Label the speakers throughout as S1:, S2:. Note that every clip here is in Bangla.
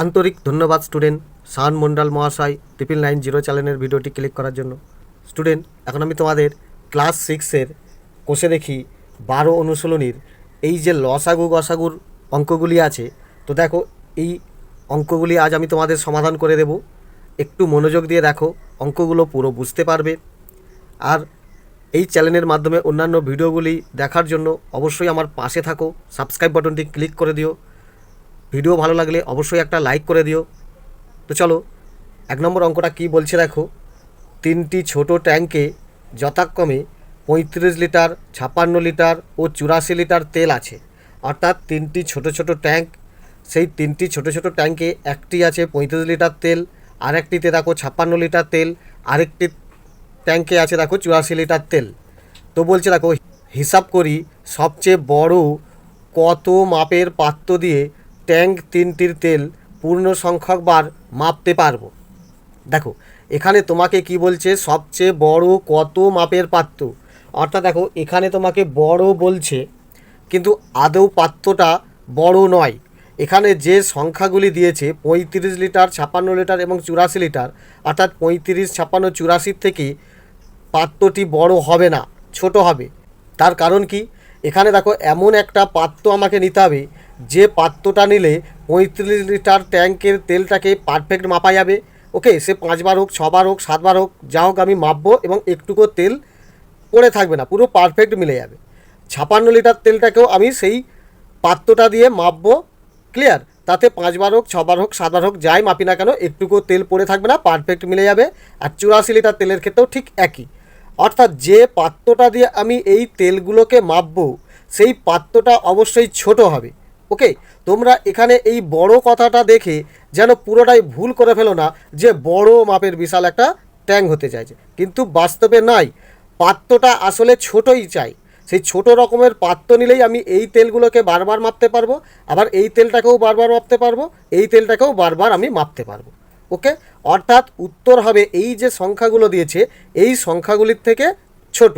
S1: আন্তরিক ধন্যবাদ স্টুডেন্ট শান মন্ডল মহাশয় 9990 চ্যানেলের ভিডিওটি ক্লিক করার জন্য। স্টুডেন্ট, এখন আমি তোমাদের ক্লাস 6-এর কোষে দেখি 12 অনুশীলনীর এই যে লসাগু গসাগুর অঙ্কগুলি আছে, তো দেখো এই অঙ্কগুলি আজ আমি তোমাদের সমাধান করে দেব। একটু মনোযোগ দিয়ে দেখো, অঙ্কগুলো পুরো বুঝতে পারবে। আর এই চ্যানেলের মাধ্যমে অন্যান্য ভিডিওগুলি দেখার জন্য অবশ্যই আমার পাশে থাকো, সাবস্ক্রাইব বাটনটি ক্লিক করে দিও। ভিডিও ভালো লাগলে অবশ্যই একটা লাইক করে দিও। তো চলো 1 নম্বর অঙ্কটা কি বলছে দেখো। 3টি ছোট ট্যাঙ্কে যথাক্রমে 35 লিটার, 56 লিটার ও 84 লিটার তেল আছে। অর্থাৎ 3টি ছোট ছোট ট্যাঙ্ক, সেই 3টি ছোট ছোট ট্যাঙ্কে একটি আছে 35 লিটার তেল, আরেকটিতে দেখো 56 লিটার তেল, আরেকটি ট্যাঙ্কে আছে দেখো 84 লিটার তেল। তো বলছে দেখো হিসাব করি সবচেয়ে বড় কত মাপের পাত্র দিয়ে ট্যাঙ্ক 3টির তেল পূর্ণ সংখ্যক বার মাপতে পারবো। দেখো এখানে তোমাকে কি বলছে, সবচেয়ে বড় কত মাপের পাত্র। অর্থাৎ দেখো এখানে তোমাকে বড় বলছে, কিন্তু আদৌ পাত্রটা বড় নয়। এখানে যে সংখ্যাগুলি দিয়েছে 35 লিটার, 56 লিটার এবং 84 লিটার, অর্থাৎ 35, 56, 84 থেকে পাত্রটি বড় হবে না, ছোট হবে। তার কারণ কি, এখানে দেখো এমন একটা পাত্র আমাকে নিতে হবে যে পাত্রটা নিলে 35 লিটার ট্যাঙ্কের তেলটাকে পারফেক্ট মাপা যাবে। ওকে, সে 5 বার হোক, 6 বার হোক, 7 বার হোক, যা হোক আমি মাপবো এবং একটুকু তেল পড়ে থাকবে না, পুরো পারফেক্ট মিলে যাবে। 56 লিটার তেলটাকেও আমি সেই পাত্রটা দিয়ে মাপবো, ক্লিয়ার। তাতে 5 বার হোক, 6 বার হোক, 7 বার হোক, যাই মাপি না কেন একটুকু তেল পড়ে থাকবে না, পারফেক্ট মিলে যাবে। আর 84 লিটার তেলের ক্ষেত্রেও ঠিক একই। অর্থাৎ যে পাত্রটা দিয়ে আমি এই তেলগুলোকে মাপবো সেই পাত্রটা অবশ্যই ছোট হবে। ওকে, তোমরা এখানে এই বড় কথাটা দেখে যেন পুরোটাই ভুল করে ফেলো না যে বড় মাপের বিশাল একটা ট্যাঙ্ক হতে চাইছে, কিন্তু বাস্তবে নয়। পাত্রটা আসলে ছোটই চাই। সেই ছোট রকমের পাত্র নিলেই আমি এই তেলগুলোকে বারবার মাপতে পারবো, আবার এই তেলটাকেও বারবার মাপতে পারবো, এই তেলটাকেও বারবার আমি মাপতে পারবো। ওকে, অর্থাৎ উত্তর হবে এই যে সংখ্যাগুলো দিয়েছে এই সংখ্যাগুলির থেকে ছোট।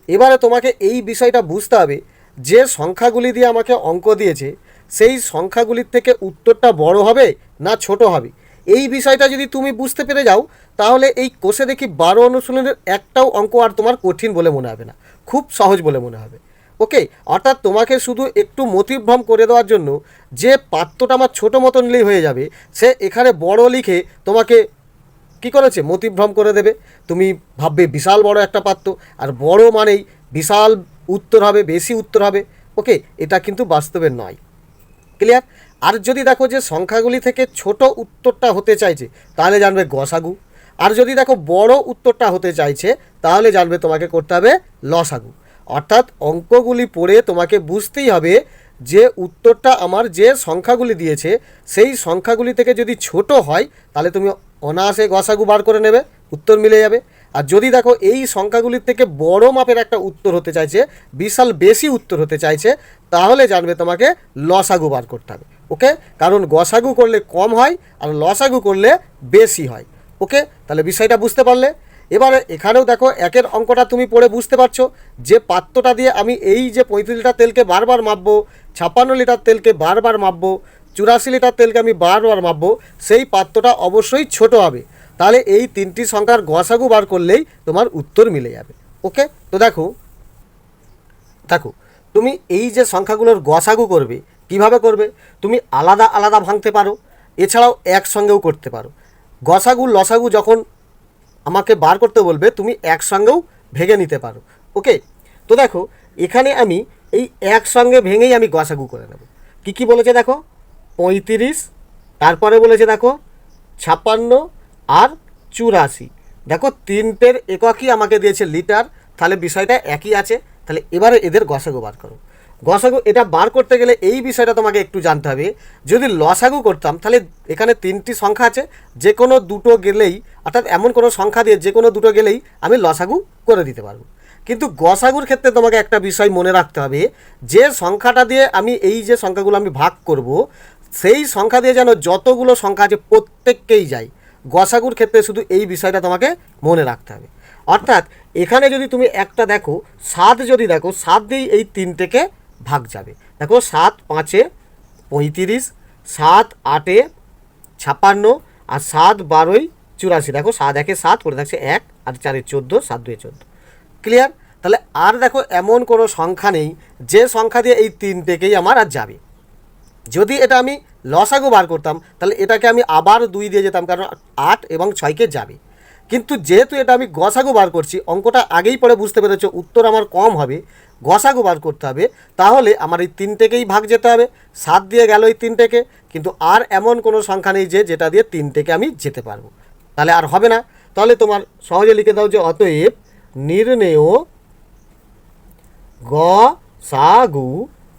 S1: এবারে তোমাকে এই বিষয়টা বুঝতে হবে যে সংখ্যাগুলি দিয়ে আমাকে অঙ্ক দিয়েছে সেই সংখ্যাগুলির থেকে উত্তরটা বড় হবে না ছোট হবে। এই বিষয়টা যদি তুমি বুঝতে পেরে যাও তাহলে এই কোষে দেখি 12 অনুশীলনের একটাও অঙ্ক আর তোমার কঠিন বলে মনে হবে না, খুব সহজ বলে মনে হবে। ওকে, অর্থাৎ তোমাকে শুধু একটু মতিভ্রম করে দেওয়ার জন্য যে পাত্রটা আমার ছোটো মতো নিলেই হয়ে যাবে, সে এখানে বড় লিখে তোমাকে কি করেছে, মতিভ্রম করে দেবে। তুমি ভাববে বিশাল বড় একটা পাত্র, আর বড় মানেই বিশাল উত্তর হবে, বেশি উত্তর হবে। ওকে, এটা কিন্তু বাস্তবে নয়, ক্লিয়ার। আর যদি দেখো যে সংখ্যাগুলি থেকে ছোট উত্তরটা হতে চাইছে তাহলে জানবে গসাগু, আর যদি দেখো বড় উত্তরটা হতে চাইছে তাহলে জানবে তোমাকে করতে হবে লসাগু। অর্থাৎ অঙ্কগুলি পড়ে তোমাকে বুঝতেই হবে যে উত্তরটা আমার যে সংখ্যাগুলি দিয়েছে সেই সংখ্যাগুলি থেকে যদি ছোট হয় তাহলে তুমি অনায়াসে গসাগু বার করে নেবে, উত্তর মিলে যাবে। আর যদি দেখো এই সংখ্যাগুলির থেকে বড় মাপের একটা উত্তর হতে চাইছে, বিশাল বেশি উত্তর হতে চাইছে, তাহলে জানবে তোমাকে লসাগু বার করতে হবে। ওকে, কারণ গসাগু করলে কম হয় আর লসাগু করলে বেশি হয়। ওকে, তাহলে বিষয়টা বুঝতে পারলে। এবারে এখানেও দেখো একের অঙ্কটা তুমি পড়ে বুঝতে পারছো যে পাত্রটা দিয়ে আমি এই যে 35 লিটার তেলকে বারবার মাপবো, 56 লিটার তেলকে বারবার মাপবো, 84 লিটার তেলকে আমি বারবার মাপবো, সেই পাত্রটা অবশ্যই ছোট হবে। তাহলে এই 3টি সংখ্যার গসাগু বার করলেই তোমার উত্তর মিলে যাবে। ওকে, তো দেখো দেখো তুমি এই যে সংখ্যাগুলোর গসাগু করবে, কিভাবে করবে, তুমি আলাদা আলাদা ভাঙতে পারো, এছাড়াও একসঙ্গেও করতে পারো। গসাগু লসাগু যখন আমাকে বার করতে বলবে তুমি একসঙ্গেও ভেঙে নিতে পারো। ওকে, তো দেখো এখানে আমি এই একসঙ্গে ভেঙেই আমি গসাগু করে নেব। কী কী বলেছে দেখো, 35, তারপরে বলেছে দেখো 56 আর 84। দেখো 3টের এককই আমাকে দিয়েছে লিটার, তাহলে বিষয়টা একই আছে। তাহলে এবারে এদের গসাগু বার করো। গসাগু এটা বার করতে গেলে এই বিষয়টা তোমাকে একটু জানতে হবে, যদি লসাগু করতাম তাহলে এখানে 3টি সংখ্যা আছে, যে কোনো দুটো গেলেই, অর্থাৎ এমন কোনো সংখ্যা দিয়ে যে কোনো দুটো গেলেই আমি লসাগু করে দিতে পারবো। কিন্তু গসাগুর ক্ষেত্রে তোমাকে একটা বিষয় মনে রাখতে হবে, যে সংখ্যাটা দিয়ে আমি এই যে সংখ্যাগুলো আমি ভাগ করব সেই সংখ্যা দিয়ে যেন যতগুলো সংখ্যা আছে প্রত্যেককেই যায়। গসাগুর ক্ষেত্রে শুধু এই বিষয়টা তোমাকে মনে রাখতে হবে। অর্থাৎ এখানে যদি তুমি একটা দেখো 7, যদি দেখো 7 দিয়েই এই 3টেকে ভাগ যাবে। দেখো 7 5 35, 7 8 56, আর 7 12 84। দেখো 7 1 7 পড়ে থাকছে 1, আর 4 14, 7 2 14। ক্লিয়ার? তাহলে আর দেখো এমন কোনো সংখ্যা নেই যে সংখ্যা দিয়ে এই তিনটেকেই আমার আর যাবে। যদি এটা আমি লসাগু বার করতাম তাহলে এটাকে আমি আবার 2 দিয়ে যেতাম, কারণ 8 এবং 6কে যাবে। কিন্তু যেহেতু এটা আমি গসাগু বার করছি, অঙ্কটা আগেই পরে বুঝতে পেরেছো উত্তর আমার কম হবে, গসাগু বার করতে হবে, তাহলে আমার এই তিনটেকেই ভাগ যেতে হবে। 7 দিয়ে গেল এই তিনটেকে, কিন্তু আর এমন কোনো সংখ্যা নেই যে যেটা দিয়ে তিনটেকে আমি যেতে পারবো, তাহলে আর হবে না। তাহলে তোমার সহজে লিখে দাও যে অতএব নির্ণেয় গসাগু।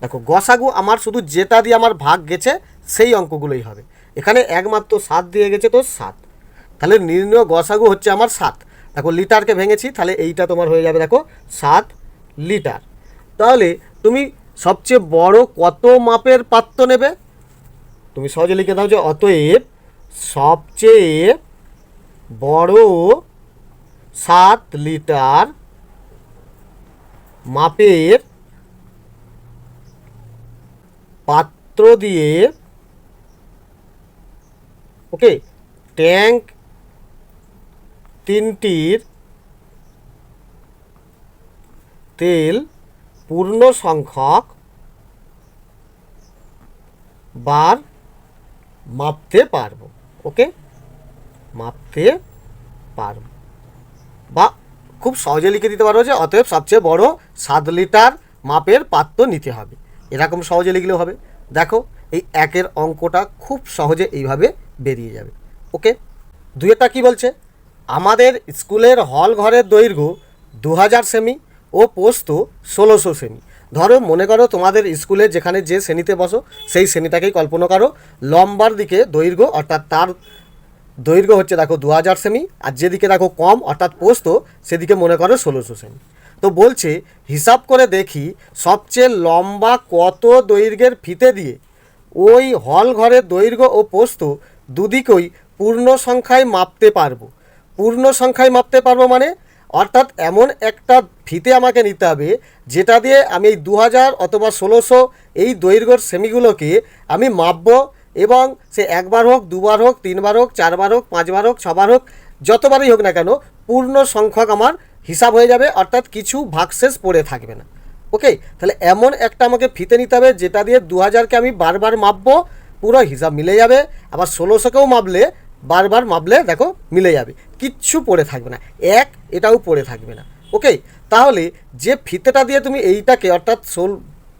S1: দেখো গসাগু আমার শুধু যেটা দিয়ে আমার ভাগ গেছে সেই অঙ্কগুলোই হবে। এখানে একমাত্র 7 দিয়ে গেছে, তো 7, তাহলে নির্ণয় গসাগু হচ্ছে আমার 7। দেখো লিটারকে ভেঙেছি, তাহলে এইটা তোমার হয়ে যাবে দেখো 7 লিটার। তাহলে তুমি সবচেয়ে বড় কত মাপের পাত্র নেবে? তুমি সহজে লিখে দাও যে অতএব সবচেয়ে বড় 7 লিটার মাপের পাত্র দিয়ে, ওকে, ট্যাঙ্ক তিনটির তেল পূর্ণ সংখ্যক বার মাপতে পারবো। ওকে, মাপতে পারবো, বা খুব সহজে লিখে দিতে পারবো যে অতএব সবচেয়ে বড় 7 লিটার মাপের পাত্র নিতে হবে। এরকম সহজে লিখলেও হবে। দেখো এই একের অঙ্কটা খুব সহজে এইভাবে বেরিয়ে যাবে। ওকে, দুইটা কি বলছে? আমাদের স্কুলের হল ঘরের দৈর্ঘ্য 2000 সেমি ও প্রস্থ 1600 সেমি। ধরো মনে করো তোমাদের স্কুলে যেখানে যে শ্রেণীতে বসো সেই শ্রেণীটাকেই কল্পনা করো। লম্বার দিকে দৈর্ঘ্য অর্থাৎ তার দৈর্ঘ্য হচ্ছে দেখো 2000 সেমি, আর যেদিকে দেখো কম অর্থাৎ প্রস্থ সেদিকে মনে করো 1600 সেমি। তো বলছে হিসাব করে দেখি সবচেয়ে লম্বা কত দৈর্ঘ্যের ফিতে দিয়ে ওই হল ঘরের দৈর্ঘ্য ও প্রস্থ দুদিকই পূর্ণ সংখ্যায় মাপতে পারবো। পূর্ণ সংখ্যায় মাপতে পারবো মানে অর্থাৎ এমন একটা ফিতে আমাকে নিতে হবে যেটা দিয়ে আমি এই 2000 অথবা 1600 এই দৈর্ঘ্যর সেমিগুলোকে আমি মাপবো, এবং সে একবার হোক, দুবার হোক, তিনবার হোক, চারবার হোক, পাঁচবার হোক, ছবার হোক, যতবারই হোক না কেন পূর্ণ সংখ্যক আমার হিসাব হয়ে যাবে, অর্থাৎ কিছু ভাগশেষ পড়ে থাকবে না। ওকে, তাহলে এমন একটা আমাকে ফিতে নিতে হবে যেটা দিয়ে 2000কে আমি বারবার মাপবো, পুরো হিসাব মিলে যাবে। আবার 1600কেও মাপলে বারবার মাপলে দেখো মিলে যাবে, কিচ্ছু পড়ে থাকবে না, এটাও পড়ে থাকবে না। ওকে, তাহলে যে ফিতেটা দিয়ে তুমি এইটাকে অর্থাৎ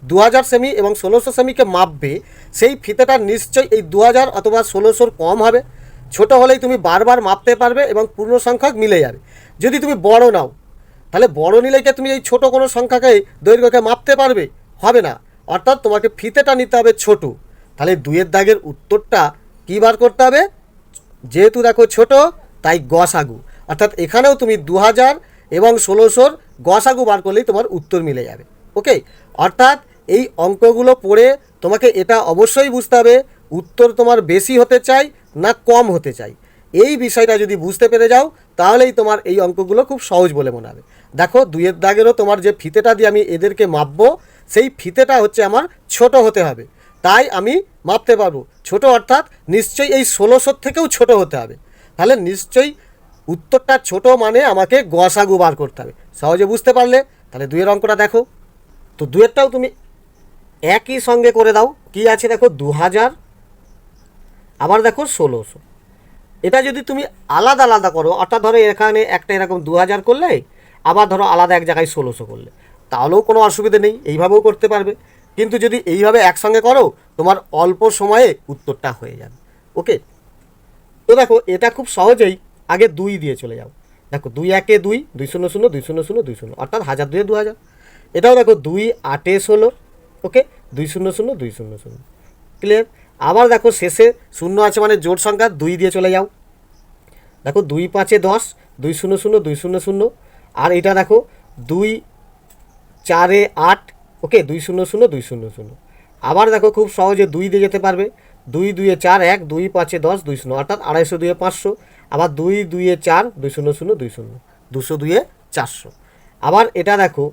S1: 2000 সেমি এবং 1600 সেমিকে মাপবে, সেই ফিতেটা নিশ্চয়ই এই 2000 অথবা 1600 কম হবে। ছোট হলেই তুমি বারবার মাপতে পারবে এবং পূর্ণ সংখ্যক মিলে যাবে। যদি তুমি বড় নাও তাহলে বড় নিলে কি তুমি এই ছোট কোনো সংখ্যাকে দৈর্ঘ্যকে মাপতে পারবে? হবে না, অর্থাৎ তোমাকে ফিতেটা নিতে হবে ছোট। তাহলে 2-এর দাগের উত্তরটা কী বার করতে হবে? যেহেতু দেখো ছোট তাই গসাগু, অর্থাৎ এখানেও তুমি 2000 এবং 1600 গসাগু বার করলেই তোমার উত্তর মিলে যাবে। ওকে, অর্থাৎ এই অঙ্কগুলো পড়ে তোমাকে এটা অবশ্যই বুঝতে হবে উত্তর তোমার বেশি হতে চাই না কম হতে চাই। এই বিষয়টা যদি বুঝতে পেরে যাও তাহলেই তোমার এই অঙ্কগুলো খুব সহজ বলে মনে হবে। দেখো 2-এর দাগেরও তোমার যে ফিতেটা দিয়ে আমি এদেরকে মাপবো সেই ফিতেটা হচ্ছে আমার ছোট হতে হবে, তাই আমি মাপতে পারবো। ছোট অর্থাৎ নিশ্চয়ই এই 1600 থেকেও ছোট হতে হবে, তাহলে নিশ্চয়ই উত্তরটা ছোট মানে আমাকে গসাগু বার করতে হবে। সহজে বুঝতে পারলে? তাহলে 2-এর অঙ্কটা দেখো। তো 2-এরটাও তুমি একই সঙ্গে করে দাও। কি আছে দেখো 2000, আবার দেখো 1600। এটা যদি তুমি আলাদা আলাদা করো, অর্থাৎ ধরো এখানে একটা এরকম 2000 করলে, আবার ধরো আলাদা এক জায়গায় 1600 করলে, তাহলেও কোনো অসুবিধা নেই, এইভাবেও করতে পারবে। কিন্তু যদি এইভাবে একসঙ্গে করো তোমার অল্প সময়ে উত্তরটা হয়ে যাবে। ওকে, তো দেখো এটা খুব সহজেই আগে 2 দিয়ে চলে যাও। দেখো 2 1 2, 2 0 0, 2 0 0, 2 0, অর্থাৎ 1000 2 2000। এটাও দেখো 2 8 16, ওকে, 2 0 0, 2 0 0। ক্লিয়ার? আবার দেখো শেষে শূন্য আছে মানে জোড় সংখ্যা, 2 দিয়ে চলে যাও। দেখো 2 5 10, 2 0 0, 2 0 0। আর এটা দেখো 2 4 8, ওকে, 2 0 0, 2 0 0। আবার দেখো খুব সহজে 2 দিয়ে যেতে পারবে। 2 2 4 1, 2 5 10, 2 0, অর্থাৎ 250 2 500। আবার 2 2 4, 2 0 0, 2 0, 200 2 400। আবার এটা দেখো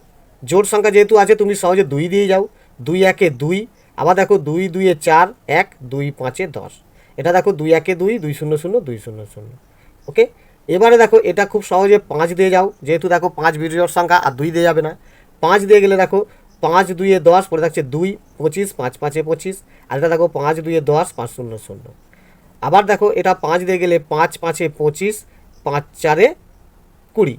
S1: জোড় সংখ্যা যেহেতু আছে তুমি সহজে 2 দিয়ে যাও। 2 1 2, আবার দেখো 2 2 4 1, 2 5 10। এটা দেখো 2 1 2 2 0 0 2 0 0। ওকে, এবারে দেখো এটা খুব সহজে 5 দিয়ে যাও, যেহেতু দেখো 5 বিজোড় সংখ্যা আর 2 দিয়ে যাবে না। 5 দিয়ে গেলে দেখো 5 2 এ 10, পরে থাকছে 2 25, 5 5 এ 25, আর এটা দেখো 5 2 এ 10, 5 0 0। আবার দেখো এটা 5 দিয়ে গেলে 5 5 এ 25, 5 4 এ 20।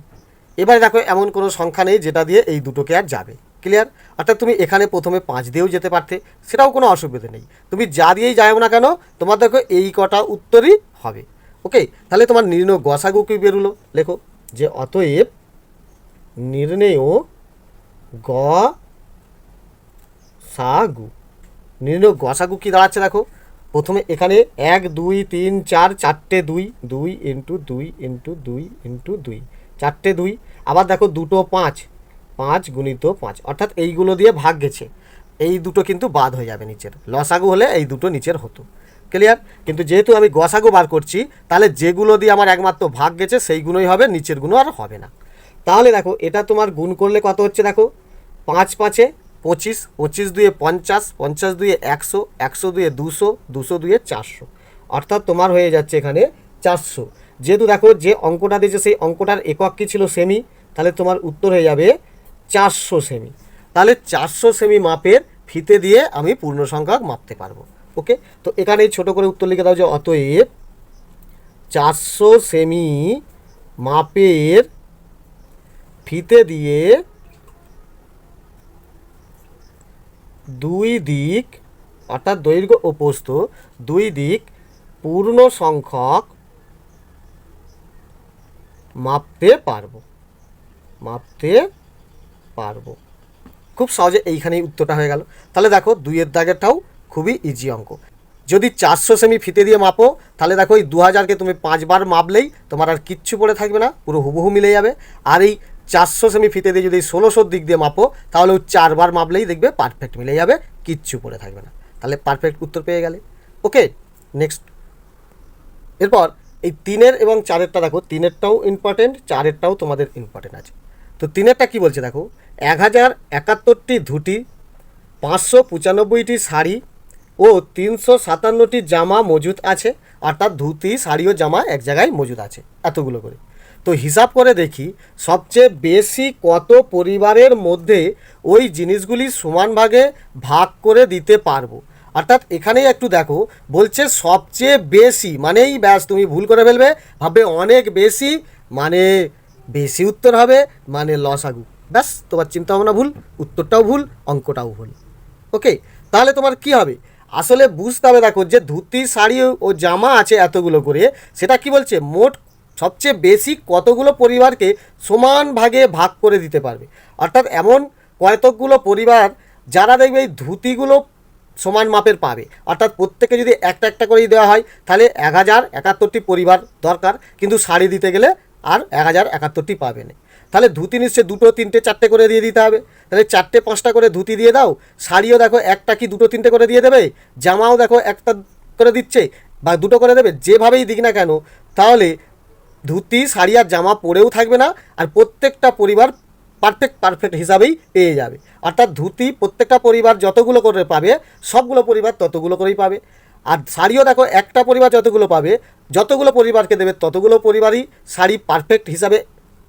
S1: এবারে দেখো এমন কোনো সংখ্যা নেই যেটা দিয়ে এই দুটোকে আর যাবে। ক্লিয়ার? অর্থাৎ তুমি এখানে প্রথমে 5 দিয়েও যেতে পারতে, সেটাও কোনো অসুবিধা নেই। তুমি যা দিয়েই যাও না কেন, তোমার দেখো এই কটা উত্তরই হবে। ওকে, তাহলে তোমার নির্ণয় গসাগু কি বেরোলো? লেখো যে অতএব নির্ণেয় গসাগু। নির্ণয় গসাগু কি দাঁড়াচ্ছে দেখো, প্রথমে এখানে 1 2 3 4, 4টে 2, 2 ইন্টু 2 ইন্টু 2 ইন্টু 2, 4টে 2। আবার দেখো দুটো 5, 5 গুণিত 5, অর্থাৎ এইগুলো দিয়ে ভাগ গেছে, এই দুটো কিন্তু বাদ হয়ে যাবে নিচের। লসাগু হলে এই দুটো নিচের হতো। ক্লিয়ার? কিন্তু যেহেতু আমি গসাগু বার করছি, তাহলে যেগুলো দিয়ে আমার একমাত্র ভাগ গেছে সেইগুলোই হবে, নিচের গুণ আর হবে না। তাহলে দেখো এটা তোমার গুণ করলে কত হচ্ছে দেখো, 5 5 এ 25, 25 2 এ 50, 50 2 এ 100, 100 2 এ 200, 200 2 এ 400, অর্থাৎ তোমার হয়ে যাচ্ছে এখানে 400। যেহেতু দেখো যে অঙ্কটা দিয়েছে সেই অঙ্কটার একক কী ছিল? সেমি। তাহলে তোমার উত্তর হয়ে যাবে 400 সেমি। তাহলে 400 সেমি মাপের ফিতে দিয়ে আমি পূর্ণ সংখ্যা মাপতে পারবো। ওকে, তো এখানে ছোট করে উত্তর লিখে দাও যে অতএব 400 সেমি মাপের ফিতে দিয়ে দুই দিক, অর্থাৎ দৈর্ঘ্য ও প্রস্থ দুই দিক পূর্ণ সংখ্যক মাপতে পারবো। খুব সহজে এইখানেই উত্তরটা হয়ে গেল। তাহলে দেখো 2-এর দাগেরটাও খুবই ইজি অঙ্ক। যদি 400 সেমি ফিতে দিয়ে মাপো, তাহলে দেখো এই 2000কে তুমি 5 বার মাপলেই তোমার আর কিচ্ছু পড়ে থাকবে না, পুরো হুবহু মিলে যাবে। আর এই 400 সেমি ফিতে দিয়ে যদি 1600 দিক দিয়ে মাপো, তাহলে 4 বার মাপলেই দেখবে পারফেক্ট মিলে যাবে, কিচ্ছু পড়ে থাকবে না। তাহলে পারফেক্ট উত্তর পেয়ে গেলে। ওকে, নেক্সট। এরপর এই 3-এর এবং 4-এরটা দেখো, 3-এরটাও ইম্পর্টেন্ট, 4-এরটাও তোমাদের ইম্পর্টেন্ট আছে। তো 3-এরটা কী বলছে দেখো, 1071টি ধুতি, 595টি শাড়ি ও 357টি জামা মজুদ আছে। অর্থাৎ ধুতি, শাড়ি ও জামা এক জায়গায় মজুদ আছে এতগুলো করে। তো হিসাব করে দেখি সবচেয়ে বেশি কত পরিবারের মধ্যে ওই জিনিসগুলি সমান ভাগে ভাগ করে দিতে পারবো। অর্থাৎ এখানেই একটু দেখো, বলছে সবচেয়ে বেশি মানেই ব্যাস তুমি ভুল করে ফেলবে, ভাববে অনেক বেশি মানে বেশি উত্তর হবে, মানে লসাগু। ব্যাস, তোমার চিন্তা ভাবনা ভুল, উত্তরটাও ভুল, অঙ্কটাও ভুল। ওকে, তাহলে তোমার কি হবে? আসলে বুঝতে হবে দেখো, যে ধুতি, শাড়ি ও জামা আছে এতগুলো করে, সেটা কি বলছে, মোট সবচেয়ে বেশি কতগুলো পরিবারকে সমান ভাগে ভাগ করে দিতে পারবে। অর্থাৎ এমন কয়তকগুলো পরিবার যারা দেখবে এই ধুতিগুলো সমান মাপের পাবে। অর্থাৎ প্রত্যেকে যদি একটা একটা করেই দেওয়া হয়, তাহলে 1071টি পরিবার দরকার, কিন্তু শাড়ি দিতে গেলে আর 1071টি পাবে না। তাহলে ধুতি নিশ্চয়ই 2 3 4টে করে দিয়ে দিতে হবে। তাহলে 4টে 5টা করে ধুতি দিয়ে দাও। শাড়িও দেখো একটা কি 2 3টে করে দিয়ে দেবে, জামাও দেখো একটা করে দিচ্ছে বা 2টো করে দেবে, যেভাবেই দিক না কেন, তাহলে ধুতি, শাড়ি আর জামা পরেও থাকবে না, আর প্রত্যেকটা পরিবার পারফেক্ট হিসাবেই পেয়ে যাবে। অর্থাৎ ধুতি প্রত্যেকটা পরিবার যতগুলো করে পাবে, সবগুলো পরিবার ততগুলো করেই পাবে। আর শাড়িও দেখো একটা পরিবার যতগুলো পাবে, যতগুলো পরিবারকে দেবে ততগুলো পরিবারই শাড়ি পারফেক্ট হিসাবে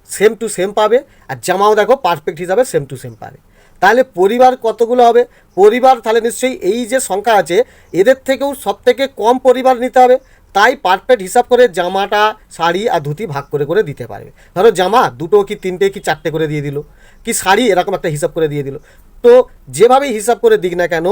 S1: সেম টু সেম পাবে, আর জামাও দেখো পারফেক্ট হিসাবে সেম টু সেম পাবে। তাহলে পরিবার কতগুলো হবে? পরিবার তাহলে নিশ্চয়ই এই যে সংখ্যা আছে এদের থেকেও সবথেকে কম পরিবার নিতে হবে। তাই পারফেক্ট হিসাব করে জামাটা, শাড়ি আর ধুতি ভাগ করে করে দিতে পারবে। ধরো জামা 2টো কি 3টে কি 4টে করে দিয়ে দিল, কি শাড়ি এরকম একটা হিসাব করে দিয়ে দিল। তো যেভাবেই হিসাব করে দিক না কেন,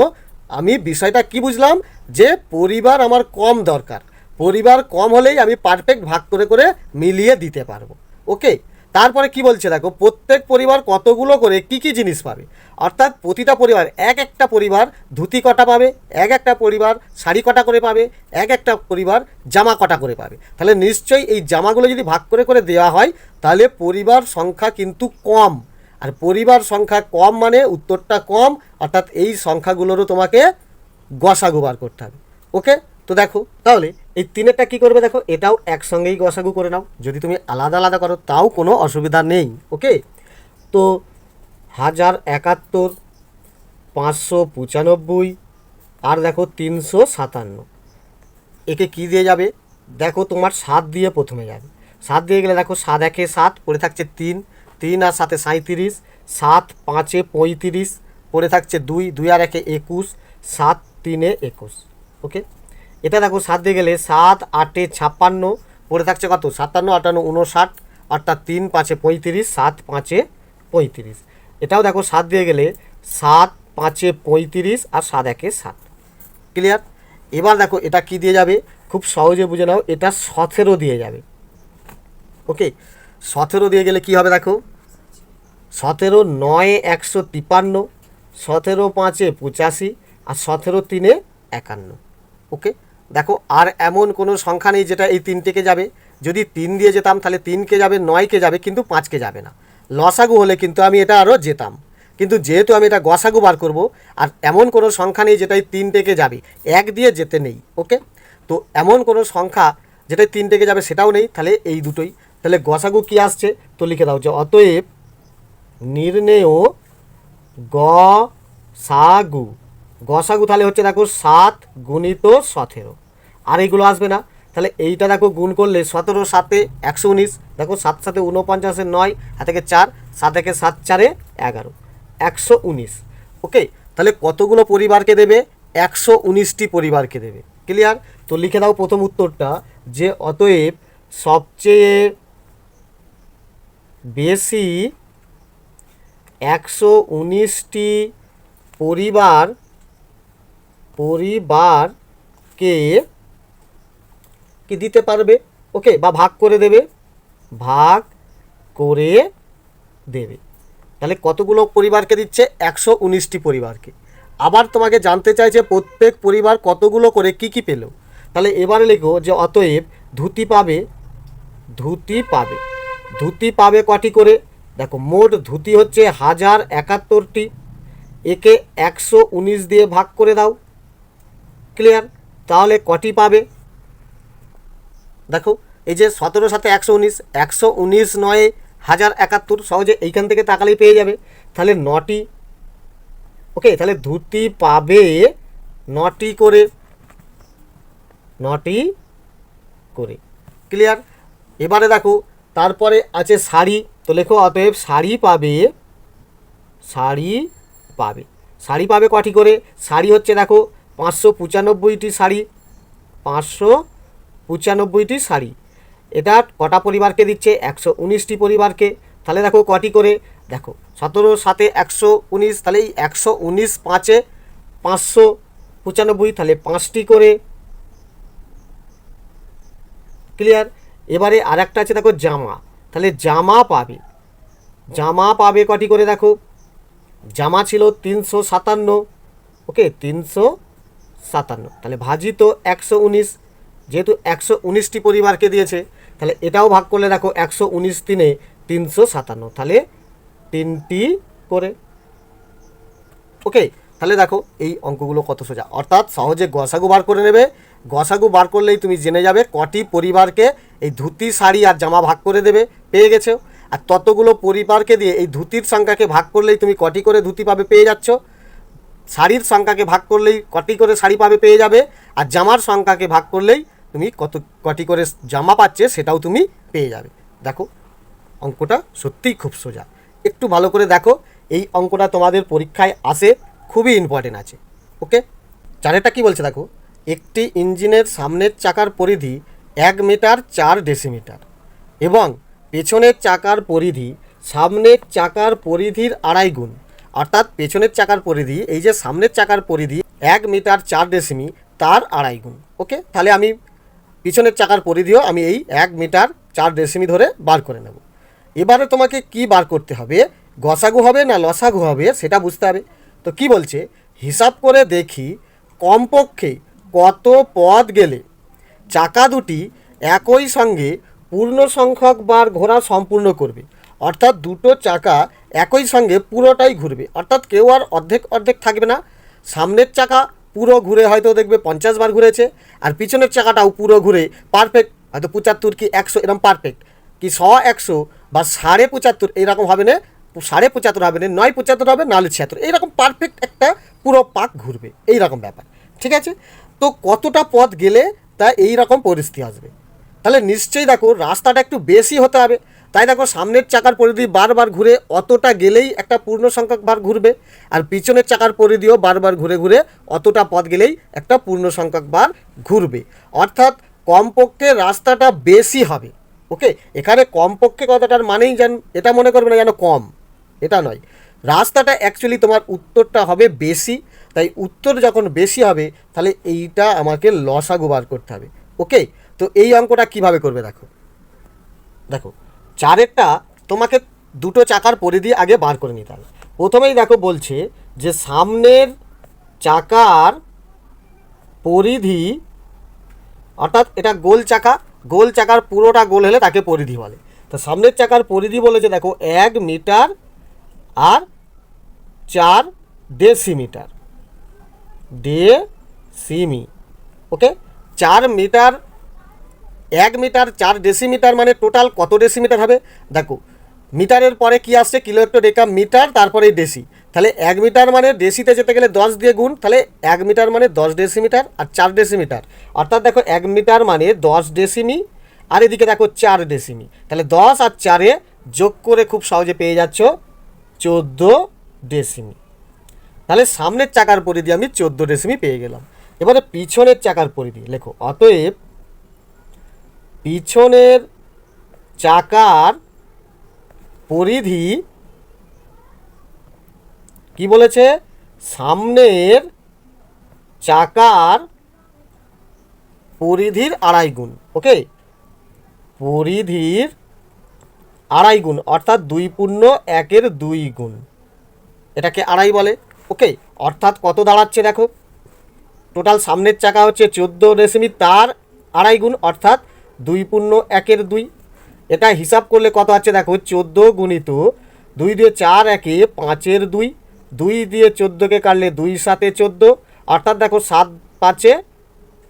S1: আমি বিষয়টা কি বুঝলাম, যে পরিবার আমার কম দরকার, পরিবার কম হলেই আমি পারফেক্ট ভাগ করে করে মিলিয়ে দিতে পারবো। ওকে, তারপরে কি বলছে দেখো, প্রত্যেক পরিবার কতগুলো করে কি কি জিনিস পাবে। অর্থাৎ প্রতিটা পরিবার, এক একটা পরিবার ধুতি কটা পাবে, এক একটা পরিবার শাড়ি কটা করে পাবে, এক একটা পরিবার জামা কটা করে পাবে। তাহলে নিশ্চয়ই এই জামাগুলো যদি ভাগ করে করে দেওয়া হয়, তাহলে পরিবার সংখ্যা কিন্তু কম, আর পরিবার সংখ্যা কম মানে উত্তরটা কম। অর্থাৎ এই সংখ্যাগুলোরও তোমাকে গসাগু বার করতে হবে। ওকে, তো দেখো তাহলে এই 3-এরটা কী করবে দেখো, এটাও একসঙ্গেই গসাগু করে নাও, যদি তুমি আলাদা আলাদা করো তাও কোনো অসুবিধা নেই। ওকে, তো 1071, 595 আর দেখো 357, একে কি দিয়ে যাবে, দেখো তোমার 7 দিয়ে প্রথমে যাবে, 7 দিয়ে গেলে দেখো 7 একে 7, পড়ে থাকছে 3, 3 আর 7 37, 7 5 35, পড়ে থাকছে 2, 2 আর 1 21, 7 3 21। ওকে, এটা দেখো 7 দিয়ে গেলে 7 8 56, পড়ে থাকছে কত 57 58 59, অর্থাৎ 3 5 35, 7 5 35। এটাও দেখো 7 দিয়ে গেলে 7 5 35 আর 7 1 7। ক্লিয়ার? এবার দেখো এটা কি দিয়ে যাবে, খুব সহজে বুঝে নাও, এটা 17 দিয়ে যাবে। ওকে, 17 দিয়ে গেলে কি হবে দেখো, 17 9 153, 17 5 85 আর 17 3 51। ওকে, দেখো আর এমন কোনো সংখ্যা নেই যেটা এই 3কে যাবে। যদি 3 দিয়ে যেতাম তাহলে 3কে যাবে, 9কে যাবে, কিন্তু 5কে যাবে না। লসাগু হলে কিন্তু আমি এটা আরও যেতাম, কিন্তু যেহেতু আমি এটা গসাগু বার করব, আর এমন কোনো সংখ্যা নেই যেটাই 3 যাবে, 1 দিয়ে যেতে নেই। ওকে, তো এমন কোনো সংখ্যা যেটাই 3 যাবে সেটাও নেই, তাহলে এই দুটোই। তাহলে গসাগু কি আসছে, তো লিখে দাও যে অতএব নির্ণেয় গসাগু, গসাগু তাহলে হচ্ছে দেখো 7 গুণিত 17, আর এইগুলো আসবে না। তাহলে এইটা দেখো গুণ করলে 17 7 119, দেখো 7 7 49 9, হাত থেকে 4, 7 1 7 4 11, 119। ওকে, তাহলে কতগুলো পরিবারকে দেবে, 119টি পরিবারকে দেবে। ক্লিয়ার? তো লিখে দাও প্রথম উত্তরটা, যে অতএব সবচেয়ে বেশি 119টি পরিবারকে কি দিতে পারবে, ওকে, বা ভাগ করে দেবে, ভাগ করে দেবে। তাহলে কতগুলো পরিবারকে দিচ্ছে, 119টি পরিবারকে। আবার তোমাকে জানতে চাইছে প্রত্যেক পরিবার কতগুলো করে কি কি পেল। তাহলে এবারে লিখো যে অতএব ধুতি পাবে, ধুতি পাবে কটি করে, দেখো মোট ধুতি হচ্ছে 1071টি, একে 119 দিয়ে ভাগ করে দাও। ক্লিয়ার? তাহলে কটি পাবে, দেখো এই যে 17 সাথে 119, 119 9 1071, সহজে এইখান থেকে তাকালেই পেয়ে যাবে। তাহলে 9টি। ওকে, তাহলে ধুতি পাবে 9টি করে, 9টি করে। ক্লিয়ার? এবারে দেখো তারপরে আছে শাড়ি, তো লেখো অতএব শাড়ি পাবে, শাড়ি পাবে কটি করে, শাড়ি হচ্ছে দেখো 595টি শাড়ি, 595টি শাড়ি। এটা কটা পরিবারকে দিচ্ছে, 119টি পরিবারকে। তাহলে দেখো কটি করে, দেখো 17 সাথে 119, তাহলে এই 119 5 595, তাহলে 5টি করে। ক্লিয়ার? এবারে আর একটা আছে দেখো জামা, তাহলে জামা পাবে কটি করে, দেখো জামা ছিল 357, ওকে 357, তাহলে ভাজিত 119, যেহেতু 119টি পরিবারকে দিয়েছে, তাহলে এটাও ভাগ করলে দেখো 119 3 357, তাহলে 3টি করে। ওকে, তাহলে দেখো এই অঙ্কগুলো কত সোজা, অর্থাৎ সহজে গসাগু বার করে নেবে। গসাগু বার করলেই তুমি জেনে যাবে কটি পরিবারকে এই ধুতি শাড়ি আর জামা ভাগ করে দেবে, পেয়ে গেছো। আর ততগুলো পরিবারকে দিয়ে এই ধুতির সংখ্যাকে ভাগ করলেই তুমি কটি করে ধুতি পাবে, পেয়ে যাচ্ছ। শাড়ির সংখ্যাকে ভাগ করলেই কটি করে শাড়ি পাবে, পেয়ে যাবে। আর জামার সংখ্যাকে ভাগ করলেই তুমি কটি করে জামা পাচ্ছে সেটাও তুমি পেয়ে যাবে। দেখো অঙ্কটা সত্যিই খুব সোজা, একটু ভালো করে দেখো। এই অঙ্কটা তোমাদের পরীক্ষায় আসে, খুবই ইম্পর্টেন্ট আছে। ওকে, চারেরটা কি বলছে দেখো, একটি ইঞ্জিনের সামনের চাকার পরিধি 1 মিটার 4 ডেসিমিটার এবং পেছনের চাকার পরিধি সামনের চাকার পরিধির 2.5 গুণ, অর্থাৎ পেছনের চাকার পরিধি, এই যে সামনের চাকার পরিধি 1 মিটার 4 ডেসিমি, তার 2.5 গুণ। ওকে, তাহলে আমি পিছনের চাকার পরিধিও আমি এই 1 মিটার 4 ডেসিমি ধরে বার করে নেব। এবারে তোমাকে কি বার করতে হবে, গসাগু হবে না লসাগু হবে সেটা বুঝতে হবে। তো কি বলছে, হিসাব করে দেখি কমপক্ষে কত পথ গেলে চাকা দুটি একই সঙ্গে পূর্ণ সংখ্যক বার ঘোরা সম্পূর্ণ করবে। অর্থাৎ দুটো চাকা একই সঙ্গে পুরোটাই ঘুরবে, অর্থাৎ কেউ আর অর্ধেক অর্ধেক থাকবে না। সামনের চাকা পুরো ঘুরে হয়তো দেখবে 50 বার ঘুরেছে, আর পিছনের চাকাটাও পুরো ঘুরে পারফেক্ট, হয়তো 75 কি 100 এরকম পারফেক্ট, কি 100 100 বা 75.5 এইরকম হবে না, 75.5 হবে না, 9.75 হবে, নাহলে 76, এইরকম পারফেক্ট একটা পুরো পাক ঘুরবে, এইরকম ব্যাপার। ঠিক আছে, তো কতটা পথ গেলে তা এই রকম পরিস্থিতি আসবে। তাহলে নিশ্চয়ই দেখো রাস্তাটা একটু বেশি হতে হবে। তাই দেখো সামনের চাকার পরিধি বারবার ঘুরে অতটা গেলেই একটা পূর্ণ সংখ্যক বার ঘুরবে, আর পিছনের চাকার পরিধিও বারবার ঘুরে ঘুরে অতটা পথ গেলেই একটা পূর্ণ সংখ্যক বার ঘুরবে। অর্থাৎ কমপক্ষে রাস্তাটা বেশি হবে। ওকে, এখানে কমপক্ষে কথাটার মানেই যেন এটা মনে করবে না যেন কম, এটা নয়। রাস্তাটা অ্যাকচুয়ালি তোমার উত্তরটা হবে বেশি, তাই উত্তর যখন বেশি হবে তাহলে এইটা আমাকে লসাগু বার করতে হবে। ওকে, তো এই অঙ্কটা কিভাবে করবে দেখো। দেখো চারেরটা তোমাকে দুটো চাকার পরিধি আগে বার করে নিতে হবে। প্রথমেই দেখো বলছে যে সামনের চাকার পরিধি, অর্থাৎ এটা গোল চাকা, গোল চাকার পুরোটা গোল হলে তাকে পরিধি বলে। তো সামনের চাকার পরিধি বলেছে দেখো 1 মিটার আর 4 ডেসিমিটার, ডেসিমি। ওকে, 4 মিটার, 1 মিটার 4 ডেসিমিটার মানে টোটাল কত ডেসিমিটার হবে দেখো। মিটারের পরে কি আসছে, কিলো হেক্টর একা মিটার, তারপরে ডেসি। তাহলে 1 মিটার মানে ডেসিতে যেতে গেলে 10 দিয়ে গুণ, তাহলে 1 মিটার মানে 10 ডেসিমিটার আর 4 ডেসিমিটার, অর্থাৎ দেখো 1 মিটার মানে 10 ডেসিমি, আর এদিকে দেখো 4 ডেসিমি। তাহলে 10 আর 4-এ যোগ করে খুব সহজে পেয়ে যাচ্ছ 14 ডেসিমি। তাহলে সামনের চাকার পরিধি আমি 14 ডেসিমি পেয়ে গেলাম। এবারে পিছনের চাকার পরিধি লেখো। অতএব পিছনের চাকার পরিধি কি বলেছে, সামনের চাকার পরিধির আড়াই গুণ। ওকে, পরিধির আড়াই গুণ অর্থাৎ 2 পূর্ণ 1-এর 2 গুণ, এটাকে আড়াই বলে। ওকে, অর্থাৎ কত দাঁড়াচ্ছে দেখো, টোটাল সামনের চাকা হচ্ছে 14 ডেসিমি, তার আড়াই গুণ অর্থাৎ 2 পূর্ণ 1-এর 2। এটা হিসাব করলে কত আছে দেখো, 14 গুণিত 2 দিয়ে 4 1-এ 5-এর 2, 2 দিয়ে 14-কে কাটলে 2 7-এ 14, অর্থাৎ দেখো 7 5-এ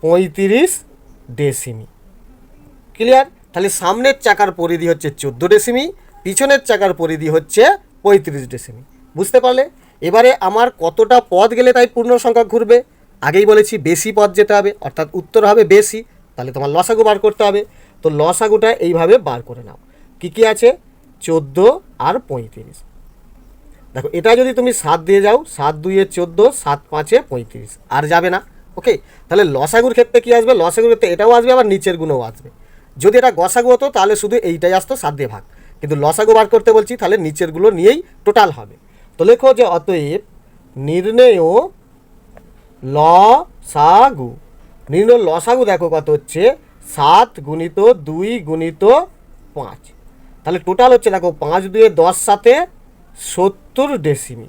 S1: 35 ডেসিমি। ক্লিয়ার? তাহলে সামনের চাকার পরিধি হচ্ছে 14 ডেসিমি, পিছনের চাকার পরিধি হচ্ছে 35 ডেসিমি। বুঝতে পারলে? এবারে আমার কতটা পথ গেলে তাই পূর্ণ সংখ্যা ঘুরবে, আগেই বলেছি বেশি পথ যেতে হবে, অর্থাৎ উত্তর হবে বেশি। তাহলে তোমার লসাগু বার করতে হবে। তো লসাগুটা এইভাবে বার করে নাও। কি কি আছে, 14 আর 35। দেখো এটা যদি তুমি 7 দিয়ে যাও, 7 2-এ 14, 7 5-এ 35, আর যাবে না। ওকে, তাহলে লসাগুর ক্ষেত্রে কি আসবে, লসাগুর ক্ষেত্রে এটাও আসবে আবার নিচের গুণও আসবে। যদি এটা গসাগু হতো তাহলে শুধু এইটাই আসতো 7 দিয়ে ভাগ, কিন্তু লসাগু বার করতে বলছি তাহলে নিচেরগুলো নিয়েই টোটাল হবে। তো লেখো যে অতএব নির্ণেয় লসাগু, নির্ণয় লসাগু দেখো কত হচ্ছে, 7 গুণিত 2 গুণিত 5, তাহলে টোটাল হচ্ছে দেখো 5 2-এ 10 7-এ 70 ডেসিমি।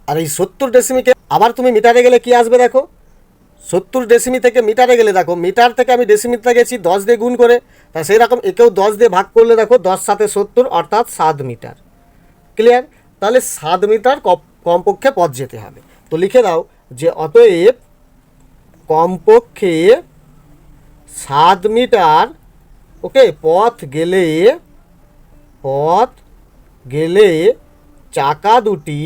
S1: আর এই 70 ডেসিমিকে আবার তুমি মিটারে গেলে কি আসবে দেখো, 70 ডেসিমি থেকে মিটারে গেলে দেখো, মিটার থেকে আমি ডেসিমিটারে গেছি 10 দিয়ে গুণ করে, তা সেই রকম একেও 10 দিয়ে ভাগ করলে দেখো 10 7-এ 70 অর্থাৎ 7 মিটার। ক্লিয়ার? তাহলে 7 মিটার কমপক্ষে পথ যেতে হবে। তো লিখে দাও যে অতএব কমপক্ষে 7 মিটার ওকে পথ গেলে চাকা দুটি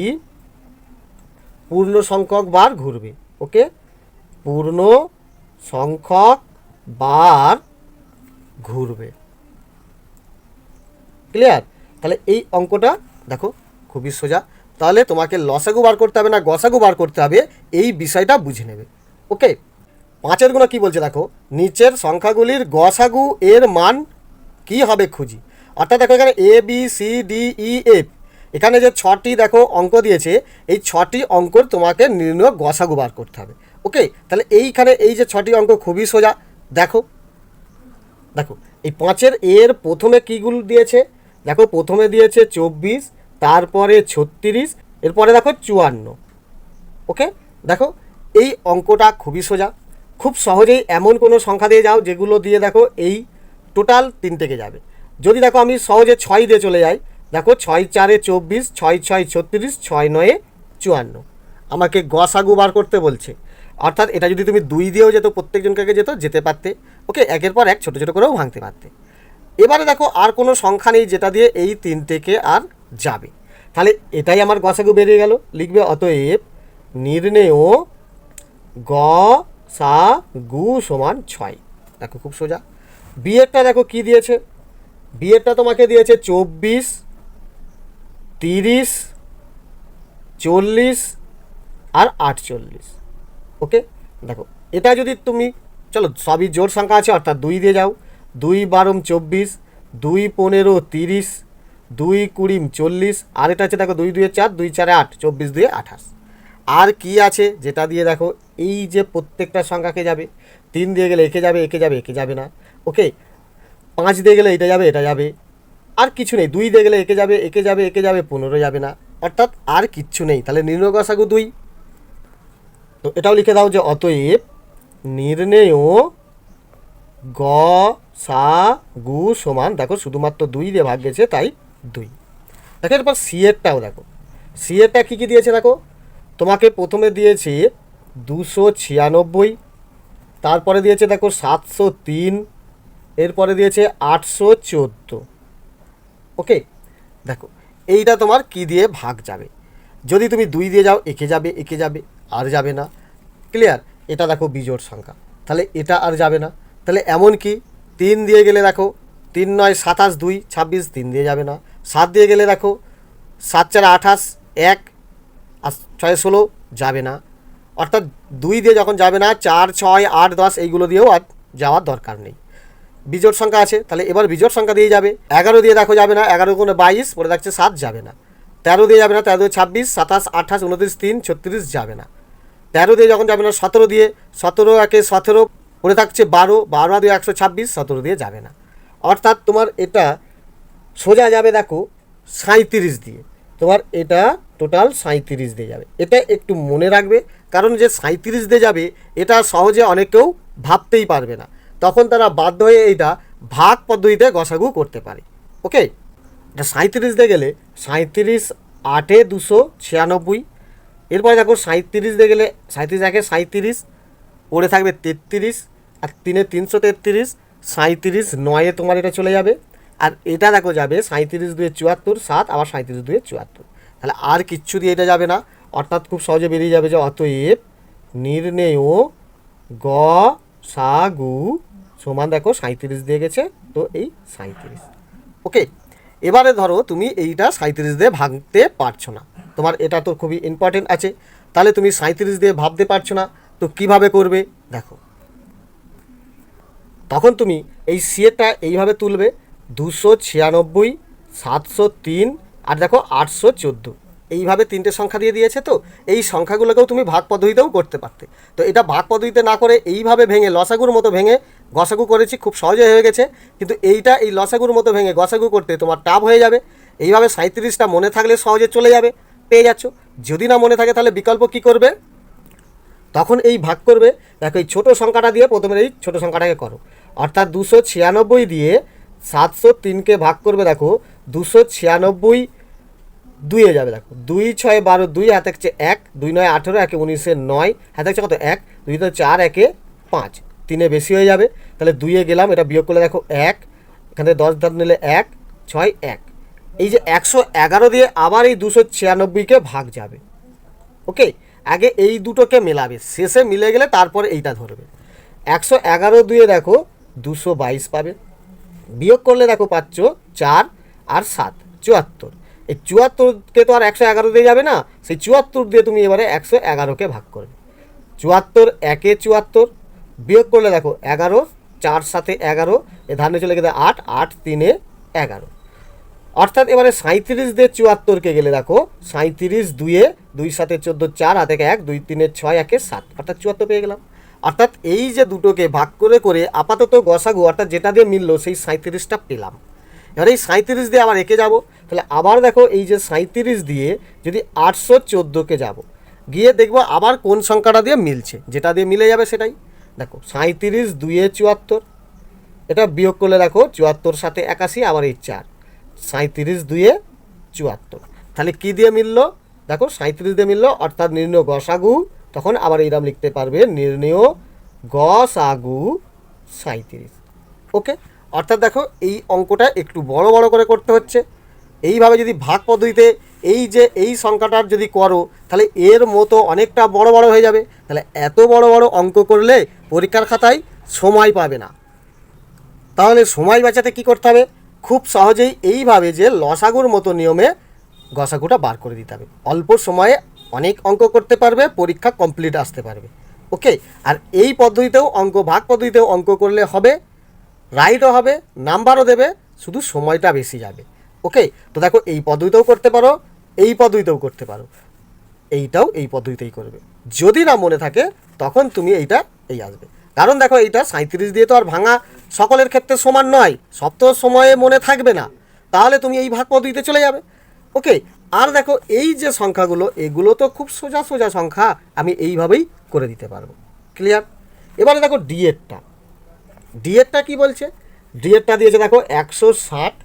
S1: পূর্ণ সংখ্যক বার ঘুরবে। ওকে, পূর্ণ সংখ্যক বার ঘুরবে। ক্লিয়ার? তাহলে এই অঙ্কটা দেখো খুবই সোজা। তাহলে তোমাকে লসাগু বার করতে হবে না গসাগু বার করতে হবে, এই বিষয়টা বুঝে নেবে। ওকে, 5-এর গুণ কী বলছে দেখো, নিচের সংখ্যাগুলির গসাগু এর মান কি হবে খুঁজি। অর্থাৎ দেখো এখানে A B C D E F, এখানে যে 6টি দেখো অঙ্ক দিয়েছে, এই 6টি অঙ্কর তোমাকে নির্ণয় গসাগু বার করতে হবে। ওকে, তাহলে এইখানে এই যে 6টি অঙ্ক খুবই সোজা। দেখো দেখো এই 5-এর এর প্রথমে কীগুলো দিয়েছে দেখো, প্রথমে দিয়েছে 24, তারপরে 36, এরপরে দেখো 54। ওকে, দেখো এই অঙ্কটা খুবই সোজা, খুব সহজেই এমন কোনো সংখ্যা দিয়ে যাও যেগুলো দিয়ে দেখো এই টোটাল 3 থেকে যাবে। যদি দেখো আমি সহজে 6 দিয়ে চলে যাই, দেখো 6 4-এ 24, 6 6 36, 6 9-এ 54, আমাকে গসাগু বার করতে বলছে। অর্থাৎ এটা যদি তুমি 2 দিয়েও যেত, প্রত্যেকজনকে যেতে পারতে। ওকে, একের পর এক ছোটো ছোটো করেও ভাঙতে পারতে। এবারে দেখো আর কোনো সংখ্যা নেই যেটা দিয়ে এই 3 থেকে আর যাবে, তাহলে এটাই আমার গসাগু বেরিয়ে গেল। লিখবে অতএব নির্ণেয় সা গু সমান 6। দেখো খুব সোজা। বিয়েরটা দেখো কি দিয়েছে, বিয়েরটা তোমাকে দিয়েছে 24, 30, 40 আর 48। ওকে, দেখো এটা যদি তুমি, চলো সবই জোড় সংখ্যা আছে অর্থাৎ 2 দিয়ে যাও। 2 12 24, 2 15 30, 2 20 40, আর এটা আছে দেখো 2 2 4, 2 4 8, 24 2 28। আর কি আছে যেটা দিয়ে দেখো এই যে প্রত্যেকটা সংখ্যাকে যাবে, 3 দিয়ে গেলে একে যাবে, একে যাবে, একে যাবে না। ওকে, 5 দিয়ে গেলে এটা যাবে, এটা যাবে, আর কিছু নেই। 2 দিয়ে গেলে একে যাবে, একে যাবে, একে যাবে, 15 যাবে না, অর্থাৎ আর কিচ্ছু নেই। তাহলে নির্ণয় গসাগু 2। তো এটাও লিখে দাও যে অতএব নির্ণেয় গ সা গু সমান, দেখো শুধুমাত্র 2 দিয়ে ভাগ গেছে তাই 2। দেখো এরপর সি এরটাও দেখো, সি এরটা কী কী দিয়েছে দেখো, তোমাকে প্রথমে দিয়েছে 296, তারপরে দিয়েছে দেখো 703, এরপরে দিয়েছে 814। ওকে, দেখো এইটা তোমার কি দিয়ে ভাগ যাবে, যদি তুমি 2 দিয়ে যাও একে যাবে, একে যাবে, আর যাবে না। ক্লিয়ার? এটা দেখো বিজোড় সংখ্যা, তাহলে এটা আর যাবে না। তাহলে এমন কি 3 দিয়ে গেলে দেখো 3 9 27, 2 26, 3 দিয়ে যাবে না। 7 দিয়ে গেলে দেখো 7 4 28, 1 আর 6 16 যাবে না। অর্থাৎ 2 দিয়ে যখন যাবে না, 4 6 8 10 এইগুলো দিয়েও আর যাওয়ার দরকার নেই। বিজোড় সংখ্যা আছে, তাহলে এবার বিজোড় সংখ্যা দিয়ে যাবে। 11 দিয়ে দেখো যাবে না, 11 কোনো 22, পরে দেখছে 7 যাবে না। 13 দিয়ে যাবে না, 13 দিয়ে 26, 27 28 29 3 36 যাবে না। 13 দিয়ে যখন যাবে না, 17 দিয়ে, 17 একে 17, পড়ে থাকছে 12, 12 দিয়ে 126, 17 দিয়ে যাবে না। অর্থাৎ তোমার এটা সোজা যাবে দেখো 37 দিয়ে, তোমার এটা টোটাল 37 দিয়ে যাবে। এটা একটু মনে রাখবে, কারণ যে 37 দিয়ে যাবে এটা সহজে অনেকেও ভাবতেই পারবে না, তখন তারা বাধ্য হয়ে এইটা ভাগ পদ্ধতিতে গসাগু করতে পারে। ওকে, এটা 37 দিয়ে গেলে 37 8 296, এরপরে দেখো 37 দিয়ে গেলে 37 একে 37, পড়ে থাকবে 33, আর 3 333, 37 9 তোমার এটা চলে যাবে। আর এটা দেখো যাবে 37 2 74, 7 আবার 37 2 74, তাহলে আর কিচ্ছু দিয়ে এটা যাবে না। অর্থাৎ খুব সহজে বেরিয়ে যাবে যে অতএব নির্ণেয় গ সা গু সমান, দেখো 37 দিয়ে গেছে, তো এই 37। ওকে, এবারে ধরো তুমি এইটা 37 দিয়ে ভাঙতে পারছো না, তোমার এটা তো খুবই ইম্পর্টেন্ট আছে, তাহলে তুমি 37 দিয়ে ভাবতে পারছো না, তো কিভাবে করবে দেখো। তখন তুমি এই সিএটা এইভাবে তুলবে, 296, 703 আর দেখো 814, এইভাবে 3টে সংখ্যা দিয়ে দিয়েছে। তো এই সংখ্যাগুলোকেও তুমি ভাগ পদ্ধতিতেও করতে পারতে, তো এটা ভাগ পদ্ধতিতে না করে এইভাবে ভেঙে লসাগুর মতো ভেঙে গসাগু করেছি, খুব সহজে হয়ে গেছে। কিন্তু এইটা এই লসাগুর মতো ভেঙে গসাগু করতে তোমার টাফ হয়ে যাবে। এইভাবে 37টা মনে থাকলে সহজে চলে যাবে, পেয়ে যাচ্ছ। যদি না মনে থাকে তাহলে বিকল্প কি করবে, তখন এই ভাগ করবে। দেখো এই ছোটো সংখ্যাটা দিয়ে প্রথমে এই ছোটো সংখ্যাটাকে করো, অর্থাৎ 296 দিয়ে 703কে ভাগ করবে। দেখো 296 2 যাবে, দেখো 2 6 12, 2 হাতে হচ্ছে 1, 2 9 18, 1 19 9, হাতে হচ্ছে কত 1, 2 তো 4, 1 5, 3 বেশি হয়ে যাবে, তাহলে 2 গেলাম, এটা বিয়োগ করলে দেখো 1, এখানে 10 ধাপ নিলে 1 6 1, এই যে 111 দিয়ে আবার এই 296কে ভাগ যাবে। ওকে, আগে এই দুটোকে মেলাবে, শেষে মিলে গেলে তারপরে এইটা ধরবে। 111 দিয়ে দেখো 222 পাবে, বিয়োগ করলে দেখো পাচ্ছ 4 আর 7 74। এই 74কে তো আর 111 দিয়ে যাবে না, সেই 74 দিয়ে তুমি এবারে 111কে ভাগ করবে। 74 1 74, বিয়োগ করলে দেখো 11, 4 7 11, এ ধানে চলে গেলে 8 8 3 11। অর্থাৎ এবারে 37 দিয়ে 74কে গেলে দেখো 37 2 2 7 14, 4 হাতে 1, 2 3 6 1 7, অর্থাৎ 74 পেয়ে গেলাম। অর্থাৎ এই যে দুটোকে ভাগ করে করে আপাতত গসাগু অর্থাৎ যেটা দিয়ে মিললো সেই 37টা পেলাম। এবার এই 37 দিয়ে আবার এঁকে যাব, তাহলে আবার দেখো এই যে 37 দিয়ে যদি 814কে যাব, গিয়ে দেখবো আবার কোন সংখ্যাটা দিয়ে মিলছে, যেটা দিয়ে মিলে যাবে সেটাই। দেখো 37 2 74, এটা বিয়োগ করলে দেখো 74 7 81, আবার এই 4, 37 2 74, তাহলে কী দিয়ে মিললো দেখো 37 দিয়ে মিললো, অর্থাৎ নির্ণয় গসাগু। তখন আবার এইরকম লিখতে পারবে নির্ণয় গসাগু 37। ওকে, অর্থাৎ দেখো এই অঙ্কটা একটু বড় বড় করে করতে হচ্ছে। এইভাবে যদি ভাগ পদ্ধতিতে এই যে এই সংখ্যাটার যদি করো তাহলে এর মতো অনেকটা বড় বড় হয়ে যাবে। তাহলে এত বড় বড় অঙ্ক করলে পরীক্ষার খাতায় সময় পাবে না। তাহলে সময় বাঁচাতে কী করতে হবে? খুব সহজেই এইভাবে যে লসাগুর মতো নিয়মে গসাগুটা বার করে দিতে হবে। অল্প সময়ে অনেক অঙ্ক করতে পারবে, পরীক্ষা কমপ্লিট আসতে পারবে। ওকে, আর এই পদ্ধতিতেও অঙ্ক, ভাগ পদ্ধতিতেও অঙ্ক করলে হবে, রাইটও হবে, নাম্বারও দেবে, শুধু সময়টা বেশি যাবে। ওকে, তো দেখো এই পদ্ধতিতেও করতে পারো, এই পদ্ধতিতেও করতে পারো, এইটাও এই পদ্ধতিতেই করবে। যদি না মনে থাকে তখন তুমি এইটা এই আসবে। কারণ দেখো এইটা 37 দিয়ে তো আর ভাঙা সকলের ক্ষেত্রে সমান নয়, সব তো সময়ে মনে থাকবে না, তাহলে তুমি এই ভাগ পদ্ধতিতে চলে যাবে। ওকে, আর দেখো এই যে সংখ্যাগুলো, এগুলো তো খুব সোজা সোজা সংখ্যা, আমি এইভাবেই করে দিতে পারবো। ক্লিয়ার? এবারে দেখো ডিএরটা কি বলছে? ডিএরটা দিয়েছে দেখো 160,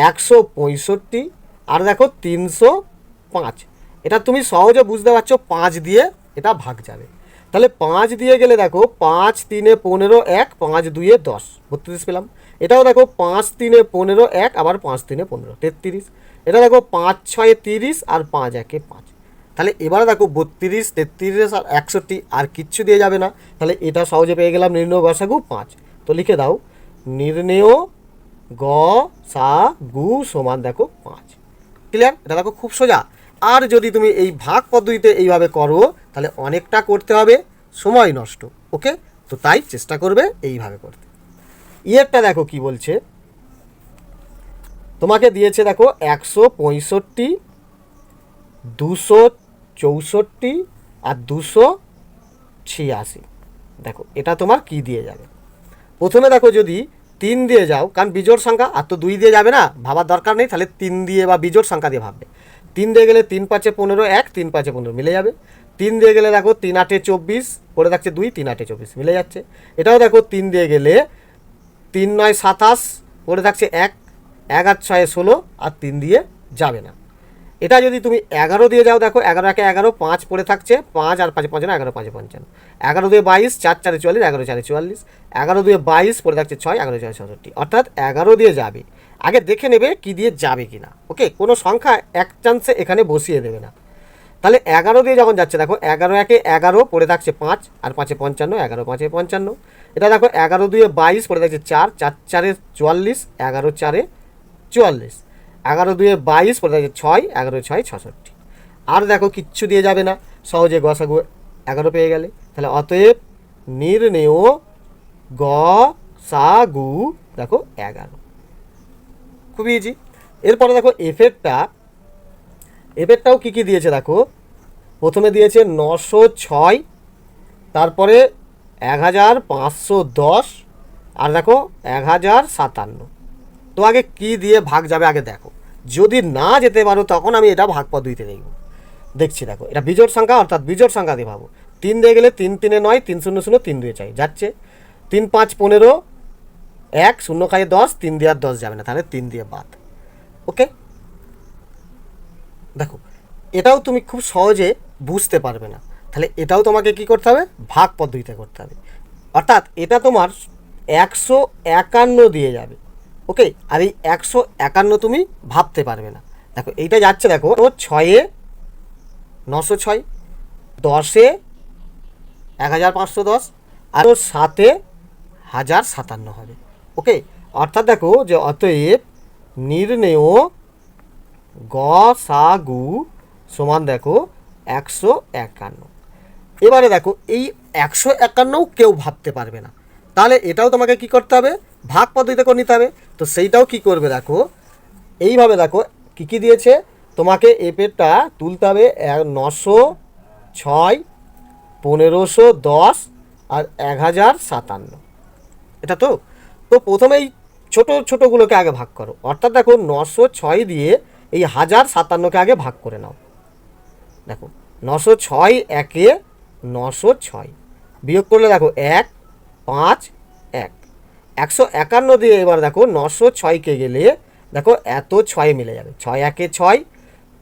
S1: 165 আর দেখো 305। এটা তুমি সহজে বুঝতে পারছো, 5 দিয়ে এটা ভাগ যাবে। তাহলে 5 দিয়ে গেলে দেখো 5 3 15 1, 5 2 10, 32 পেলাম। এটাও দেখো 5 3 15 1, আবার 5 3 15, 33। এটা দেখো 5 6 30 আর 5 1 5। তাহলে এবারে দেখো 32, 33 আর 61 আর কিচ্ছু দিয়ে যাবে না। তাহলে এটা সহজে পেয়ে গেলাম, নির্ণয় গসাগু 5। তো লিখে দাও নির্ণেয় গসাগু সমান দেখো 5। ক্লিয়ার? এটা দেখো খুব সোজা। আর যদি তুমি এই ভাগ পদ্ধতিতে এইভাবে করো তাহলে অনেকটা করতে হবে, সময় নষ্ট। ওকে, তো তাই চেষ্টা করবে এইভাবে করতে। ইয়েরটা দেখো কি বলছে, তোমাকে দিয়েছে দেখো 165, 264 আর 286। দেখো এটা তোমার কি দিয়ে যাবে? প্রথমে দেখো যদি 3 দিয়ে যাও, কারণ বিজোড় সংখ্যা, আর তো 2 দিয়ে যাবে না, ভাবার দরকার নেই, তাহলে 3 দিয়ে বা বিজোড় সংখ্যা দিয়ে ভাববে। 3 দিয়ে গেলে 3 5 15 1, 3 5 15 মিলে যাবে। 3 দিয়ে গেলে দেখো 3 8 24 পড়ে থাকছে 2, 3 8 24 মিলে যাচ্ছে। এটাও দেখো 3 দিয়ে গেলে 3 9 27 পড়ে থাকছে 1, 1 8 6 16 আর 3 দিয়ে যাবে না। এটা যদি তুমি 11 দিয়ে যাও, দেখো 11 1 11, 5 পড়ে থাকছে 5 আর 5 5 11, 5 55, 11 2 22, 4 4 44, 11 4 44, 11 2 22 পড়ে থাকছে 6, 11 6 66, অর্থাৎ 11 দিয়ে যাবে। আগে দেখে নেবে কি দিয়ে যাবে কিনা। ওকে, কোনো সংখ্যা এক চান্সে এখানে বসিয়ে দেবে না। তাহলে 11 দিয়ে যখন যাচ্ছে দেখো 11 1 11 পড়ে থাকছে 5 আর 5 55, 11 5 55। এটা দেখো 11 2 22 পড়ে থাকছে 4, 4 4 44, 11 4 44, 11 2 22 পড়ে থাকছে 6, 11 6 66। আর দেখো কিচ্ছু দিয়ে যাবে না, সহজে গসাগু 11 পেয়ে গেলে। তাহলে অতএব নির্ণেয় গসাগু দেখো 11। খুবই ইজি। এরপরে দেখো এফেরটাও কী কী দিয়েছে দেখো। প্রথমে দিয়েছে 906, তারপরে 1510 আর দেখো 1057। তো আগে কি দিয়ে ভাগ যাবে আগে দেখো, যদি না যেতে পারো তখন আমি এটা ভাগ পদ্ধতিতে দেখছি। দেখো এটা বিজোড় সংখ্যা, অর্থাৎ বিজোড় সংখ্যা দিয়ে ভাবো। 3 দিয়ে গেলে 3 3 9, 3 0 0, 3 2 চাই যাচ্ছে। 3 5 15 1, 0 খাই 10, 3 দিয়ে আর 10 যাবে না, তাহলে 3 দিয়ে বাদ। ওকে, দেখো এটাও তুমি খুব সহজে বুঝতে পারবে না, তাহলে এটাও তোমাকে কি করতে হবে? ভাগ পদ্ধতিতে করতে হবে। অর্থাৎ এটা তোমার 151 দিয়ে যাবে। ওকে, আর এই 151 তুমি ভাবতে পারবে না। দেখো এইটা যাচ্ছে, দেখো 6 906, 10 1510 আর 7 1057 হবে। ওকে, অর্থাৎ দেখো যে অতএব নির্ণেয় গসাগু সমান দেখো 151। এবারে দেখো এই 151ও কেউ ভাবতে পারবে না, তাহলে এটাও তোমাকে কি করতে হবে? ভাগ পদ্ধতিতে করে নিতে হবে। তো সেইটাও কি করবে দেখো, এইভাবে দেখো কী কী দিয়েছে তোমাকে। এপেরটা তুলতে হবে 906, 1510 আর 1057। এটা তো প্রথমেই ছোট ছোটোগুলোকে আগে ভাগ করো। অর্থাৎ দেখো 906 দিয়ে এই 1057কে আগে ভাগ করে নাও। দেখো 906 একে 906 বিয়োগ করলে দেখো 1 5 1, 151 দিয়ে এবার দেখো 906কে গেলে দেখো এত 6 মিলে যাবে। 6 1 6,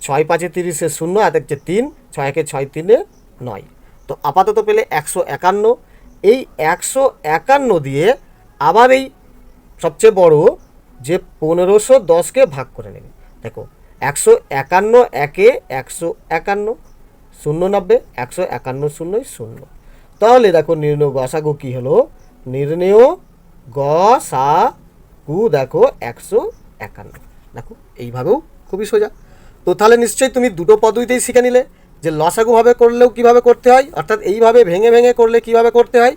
S1: 6 5 30 0, এত হচ্ছে 3, 6 1 6 3 9। তো আপাতত পেলে 151। এই 151 দিয়ে আবার এই সবচেয়ে বড় যে 1510কে ভাগ করে নেবে। দেখো 151 একে 151, 0 90, 151 শূন্যই 0। তাহলে দেখো নির্ণয় গসাগু কী হলো, নির্ণয় গসাগু দেখো 151। দেখো এইভাবেও খুবই সোজা। তো তাহলে নিশ্চয়ই তুমি দুটো পদ্ধতিতেই শিখে নিলে যে লসাগুভাবে করলেও কিভাবে করতে হয়, অর্থাৎ এইভাবে ভেঙে ভেঙে করলে কিভাবে করতে হয়,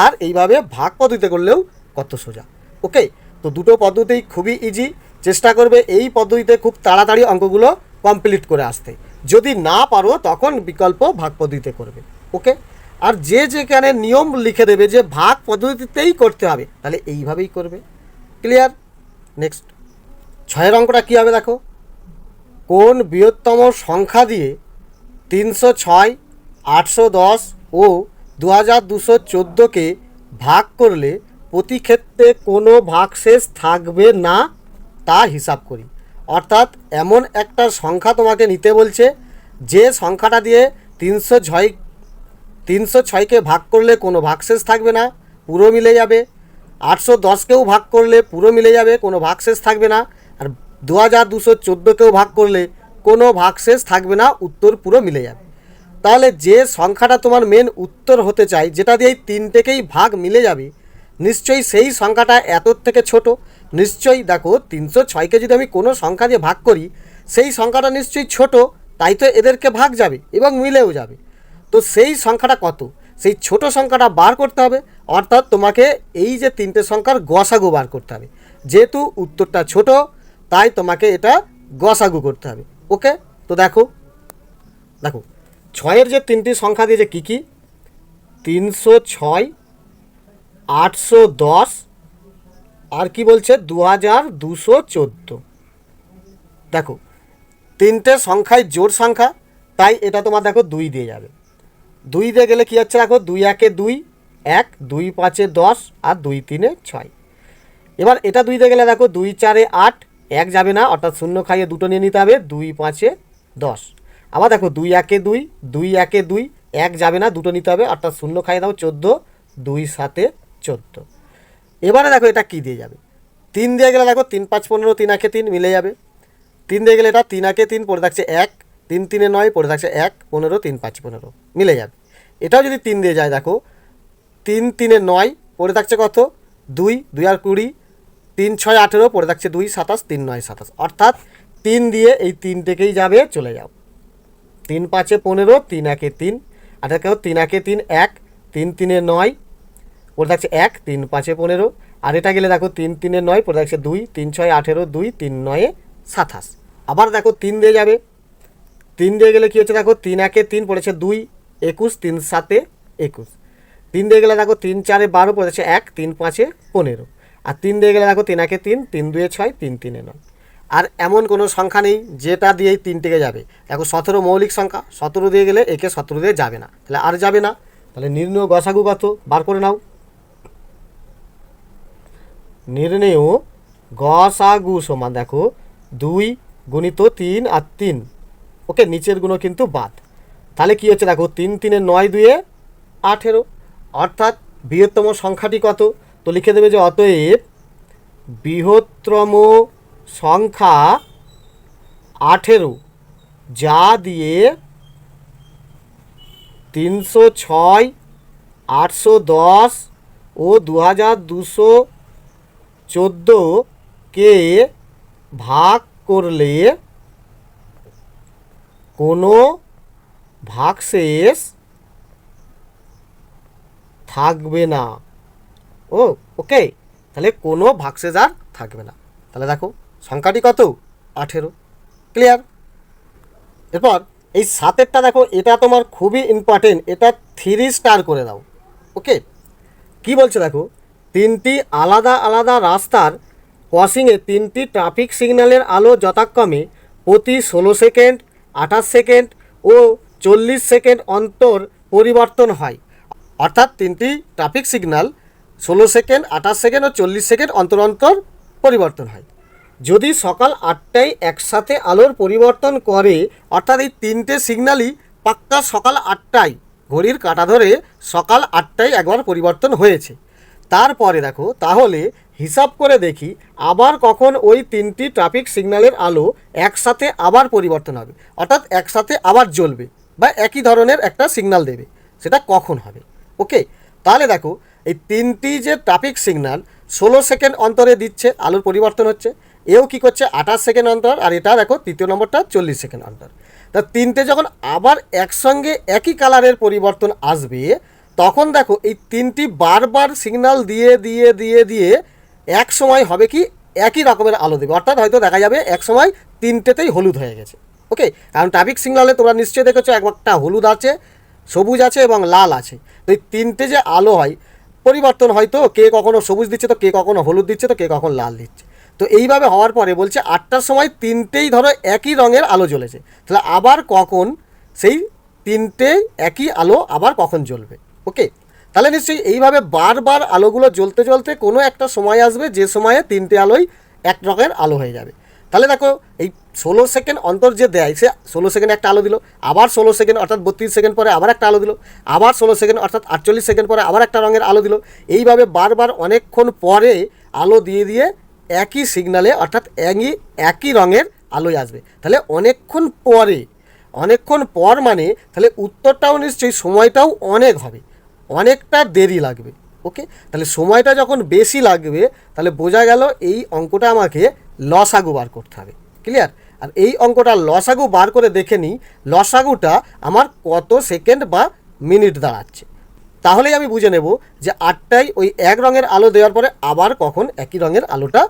S1: আর এইভাবে ভাগ পদ্ধতিতে করলেও কত সোজা। ওকে, তো দুটো পদ্ধতিই খুবই ইজি। চেষ্টা করবে এই পদ্ধতিতে খুব তাড়াতাড়ি অঙ্কগুলো কমপ্লিট করে আসতে। যদি না পারো তখন বিকল্প ভাগ পদ্ধতিতে করবে। ওকে, আর যে যেখানে নিয়ম লিখে দেবে যে ভাগ পদ্ধতিতেই করতে হবে, তাহলে এইভাবেই করবে। ক্লিয়ার? নেক্সট 6 অঙ্কটা কী হবে দেখো, কোন বৃহত্তম সংখ্যা দিয়ে 306, 810 ও 2214কে ভাগ করলে প্রতি ক্ষেত্রে কোনো ভাগশেষ থাকবে না তা হিসাব করি। অর্থাৎ এমন একটা সংখ্যা তোমাকে নিতে বলছে যে সংখ্যাটা দিয়ে 306কে ভাগ করলে কোনো ভাগশেষ থাকবে না, পুরো মিলে যাবে। 810কেও ভাগ করলে পুরো মিলে যাবে, কোনো ভাগশেষ থাকবে না। আর 2214কেও ভাগ করলে কোনো ভাগশেষ থাকবে না, উত্তর পুরো মিলে যাবে। তাহলে যে সংখ্যাটা তোমার মেন উত্তর হতে চাই, যেটা দিয়ে এই তিনটেকেই ভাগ মিলে যাবে, নিশ্চয়ই সেই সংখ্যাটা এতর থেকে ছোট। নিশ্চয়ই দেখো 306কে যদি আমি কোনো সংখ্যা দিয়ে ভাগ করি, সেই সংখ্যাটা নিশ্চয়ই ছোট, তাই তো এদেরকে ভাগ যাবে এবং মিলেও যাবে। তো সেই সংখ্যাটা কত, সেই ছোট সংখ্যাটা বার করতে হবে। অর্থাৎ তোমাকে এই যে তিনটে সংখ্যার গসাগু বার করতে হবে। যেহেতু উত্তরটা ছোট, তাই তোমাকে এটা গসাগু করতে হবে। ওকে, তো দেখো দেখো 6-এর যে তিনটি সংখ্যা দিয়েছে কী কী, 306, 810 আর কি বলছে 2214। দেখো তিনটে সংখ্যায় জোড় সংখ্যা, তাই এটা তোমার দেখো 2 দিয়ে যাবে। 2 দিয়ে গেলে কী হচ্ছে দেখো, 2 একে 2, 1, 2 5-এ 10 আর 2 3-এ 6। এবার এটা 2 দিয়ে গেলে দেখো 2 4-এ 8, 1 যাবে না, অর্থাৎ শূন্য খাইয়ে দুটো নিয়ে নিতে হবে, 2 5-এ 10। আবার দেখো 2 একে 2, 2 একে 2, 1 যাবে না, দুটো নিতে হবে, অর্থাৎ শূন্য খাইয়ে দাও 14, 2 7-এ 14। এবারে দেখো এটা কী দিয়ে যাবে, 3 দিয়ে গেলে দেখো 3 5 15, 3 একে 3 মিলে যাবে। 3 দিয়ে গেলে এটা 3 একে 3 পড়ে থাকছে 1, 3 3-এ 9 পড়ে থাকছে 1, 15, 3 5 15 মিলে যাবে। এটাও যদি 3 দিয়ে যায় দেখো 3 3-এ 9 পড়ে থাকছে কত, 2, 2 আর 20, 3 6 18 পড়ে থাকছে 2 27, 3 9 27। অর্থাৎ 3 দিয়ে এই তিনটেকেই যাবে, চলে যাও। 3 5-এ 15, 3 একে 3, আর দেখো 3 একে 3 1, 3 3-এ 9 পড়ে থাকছে 1, 3 5-এ 15, আর এটা গেলে দেখো 3 3-এ 9 পড়ে থাকছে 2, 3 6 18, 2 3 9-এ 27। আবার দেখো 3 দিয়ে যাবে, 3 দিয়ে গেলে কী হচ্ছে দেখো 3 একে 3 পড়েছে 2, 21, 3 7-এ 21। 3 দিয়ে গেলে দেখো 3 4-এ 12 পড়ে যাচ্ছে 1, 3 5-এ 15, আর 3 দিয়ে গেলে দেখো 3 একে 3, 3 2-এ 6, 3 3-এ 9। আর এমন কোনো সংখ্যা নেই যেটা দিয়েই 3 যাবে। দেখো 17 মৌলিক সংখ্যা, 17 দিয়ে গেলে একে 17 দিয়ে যাবে না, তাহলে আর যাবে না। তাহলে নির্ণয় গসাগু কত বার করে নাও। নির্ণয় গসাগু সমান দেখো 2 গুণিত 3 আর 3। ওকে, নিচের গুণ কিন্তু বাদ। তাহলে কী হচ্ছে দেখো 3 3-এ 9, 2-এ 18। অর্থাৎ বৃহত্তম সংখ্যাটি কত, তো লিখে দেবে যে অতএব বৃহত্তম সংখ্যা 18, যা দিয়ে 306, 810 ও 2214কে ভাগ করলে কোনো ভাগশেষ থাকবে না। ওকে, তাহলে কোনো ভাগশেষ আর থাকবে না। তাহলে দেখো সংখ্যাটি কত, 18। ক্লিয়ার? এরপর এই 7-এরটা দেখো, এটা তোমার খুবই ইম্পর্টেন্ট, এটা 3 স্টার করে দাও। ওকে, কি বলছে দেখো, 3টি আলাদা আলাদা রাস্তার ক্রসিংয়ে 3টি ট্রাফিক সিগন্যালের আলো যথাক্রমে প্রতি 16 সেকেন্ড, 28 সেকেন্ড ও 40 সেকেন্ড অন্তর পরিবর্তন হয়। অর্থাৎ 3টি ট্রাফিক সিগন্যাল 16 সেকেন্ড, 28 সেকেন্ড ও 40 সেকেন্ড অন্তর অন্তর পরিবর্তন হয়। যদি সকাল 8টায় একসাথে আলোর পরিবর্তন করে, অর্থাৎ এই 3টে সিগন্যালই পাক্কা সকাল 8টায়, ঘড়ির কাঁটা ধরে সকাল 8টায় একবার পরিবর্তন হয়েছে, তারপরে দেখো তাহলে হিসাব করে দেখি আবার কখন ওই তিনটি ট্রাফিক সিগন্যালের আলো একসাথে আবার পরিবর্তন হবে, অর্থাৎ একসাথে আবার জ্বলবে বা একই ধরনের একটা সিগন্যাল দেবে, সেটা কখন হবে। ওকে, তাহলে দেখো এই তিনটি যে ট্রাফিক সিগন্যাল 16 সেকেন্ড অন্তরে দিচ্ছে, আলোর পরিবর্তন হচ্ছে, এও কি করছে 28 সেকেন্ড অন্তর, আর এটা দেখো তৃতীয় নম্বরটা 40 সেকেন্ড অন্তর। তা তিনটে যখন আবার একসঙ্গে একই কালারের পরিবর্তন আসবে, তখন দেখো এই তিনটি বারবার সিগন্যাল দিয়ে দিয়ে দিয়ে দিয়ে এক সময় হবে কি একই রকমের আলো দেবে, অর্থাৎ হয়তো দেখা যাবে এক সময় তিনটেতেই হলুদ হয়ে গেছে। ওকে, কারণ ট্রাফিক সিগন্যালে তোমরা নিশ্চয়ই দেখেছো একটা হলুদ আছে, সবুজ আছে এবং লাল আছে। তো এই তিনটে যে আলো হয় পরিবর্তন হয়তো কে কখনো সবুজ দিচ্ছে, তো কে কখনো হলুদ দিচ্ছে, তো কে কখন লাল দিচ্ছে। তো এইভাবে হওয়ার পরে বলছে 8টার সময় তিনটেই ধরো একই রঙের আলো জ্বলেছে, তাহলে আবার কখন সেই তিনটে একই আলো আবার কখন জ্বলবে। ওকে, তাহলে নিশ্চয়ই এইভাবে বারবার আলোগুলো জ্বলতে জ্বলতে কোনো একটা সময় আসবে যে সময়ে তিনটে আলোই এক রঙের আলো হয়ে যাবে। তাহলে দেখো এই 16 সেকেন্ড অন্তর যে দেয়, সে 16 সেকেন্ড একটা আলো দিল, আবার 16 সেকেন্ড অর্থাৎ 32 সেকেন্ড পরে আবার একটা আলো দিল, আবার 16 সেকেন্ড অর্থাৎ 48 সেকেন্ড পরে আবার একটা রঙের আলো দিল। এইভাবে বারবার অনেকক্ষণ পরে আলো দিয়ে দিয়ে একই সিগনালে অর্থাৎ একই রঙের আলোই আসবে। তাহলে অনেকক্ষণ পর মানে তাহলে উত্তরটাও নিশ্চয়ই সময়টাও অনেক হবে, অনেকটা দেরি লাগবে। ওকে, তাহলে সময়টা যখন বেশি লাগবে তাহলে বোঝা গেল এই অঙ্কটা আমাকে লসাগু বার করতে হবে। ক্লিয়ার? আর এই অঙ্কটা লসাগু বার করে দেখে নিই লসাগুটা আমার কত সেকেন্ড বা মিনিট দাঁড়াচ্ছে, তাহলেই আমি বুঝে নেব যে 8টায় ওই এক রঙের আলো দেওয়ার পরে আবার কখন একই রঙের আলোটা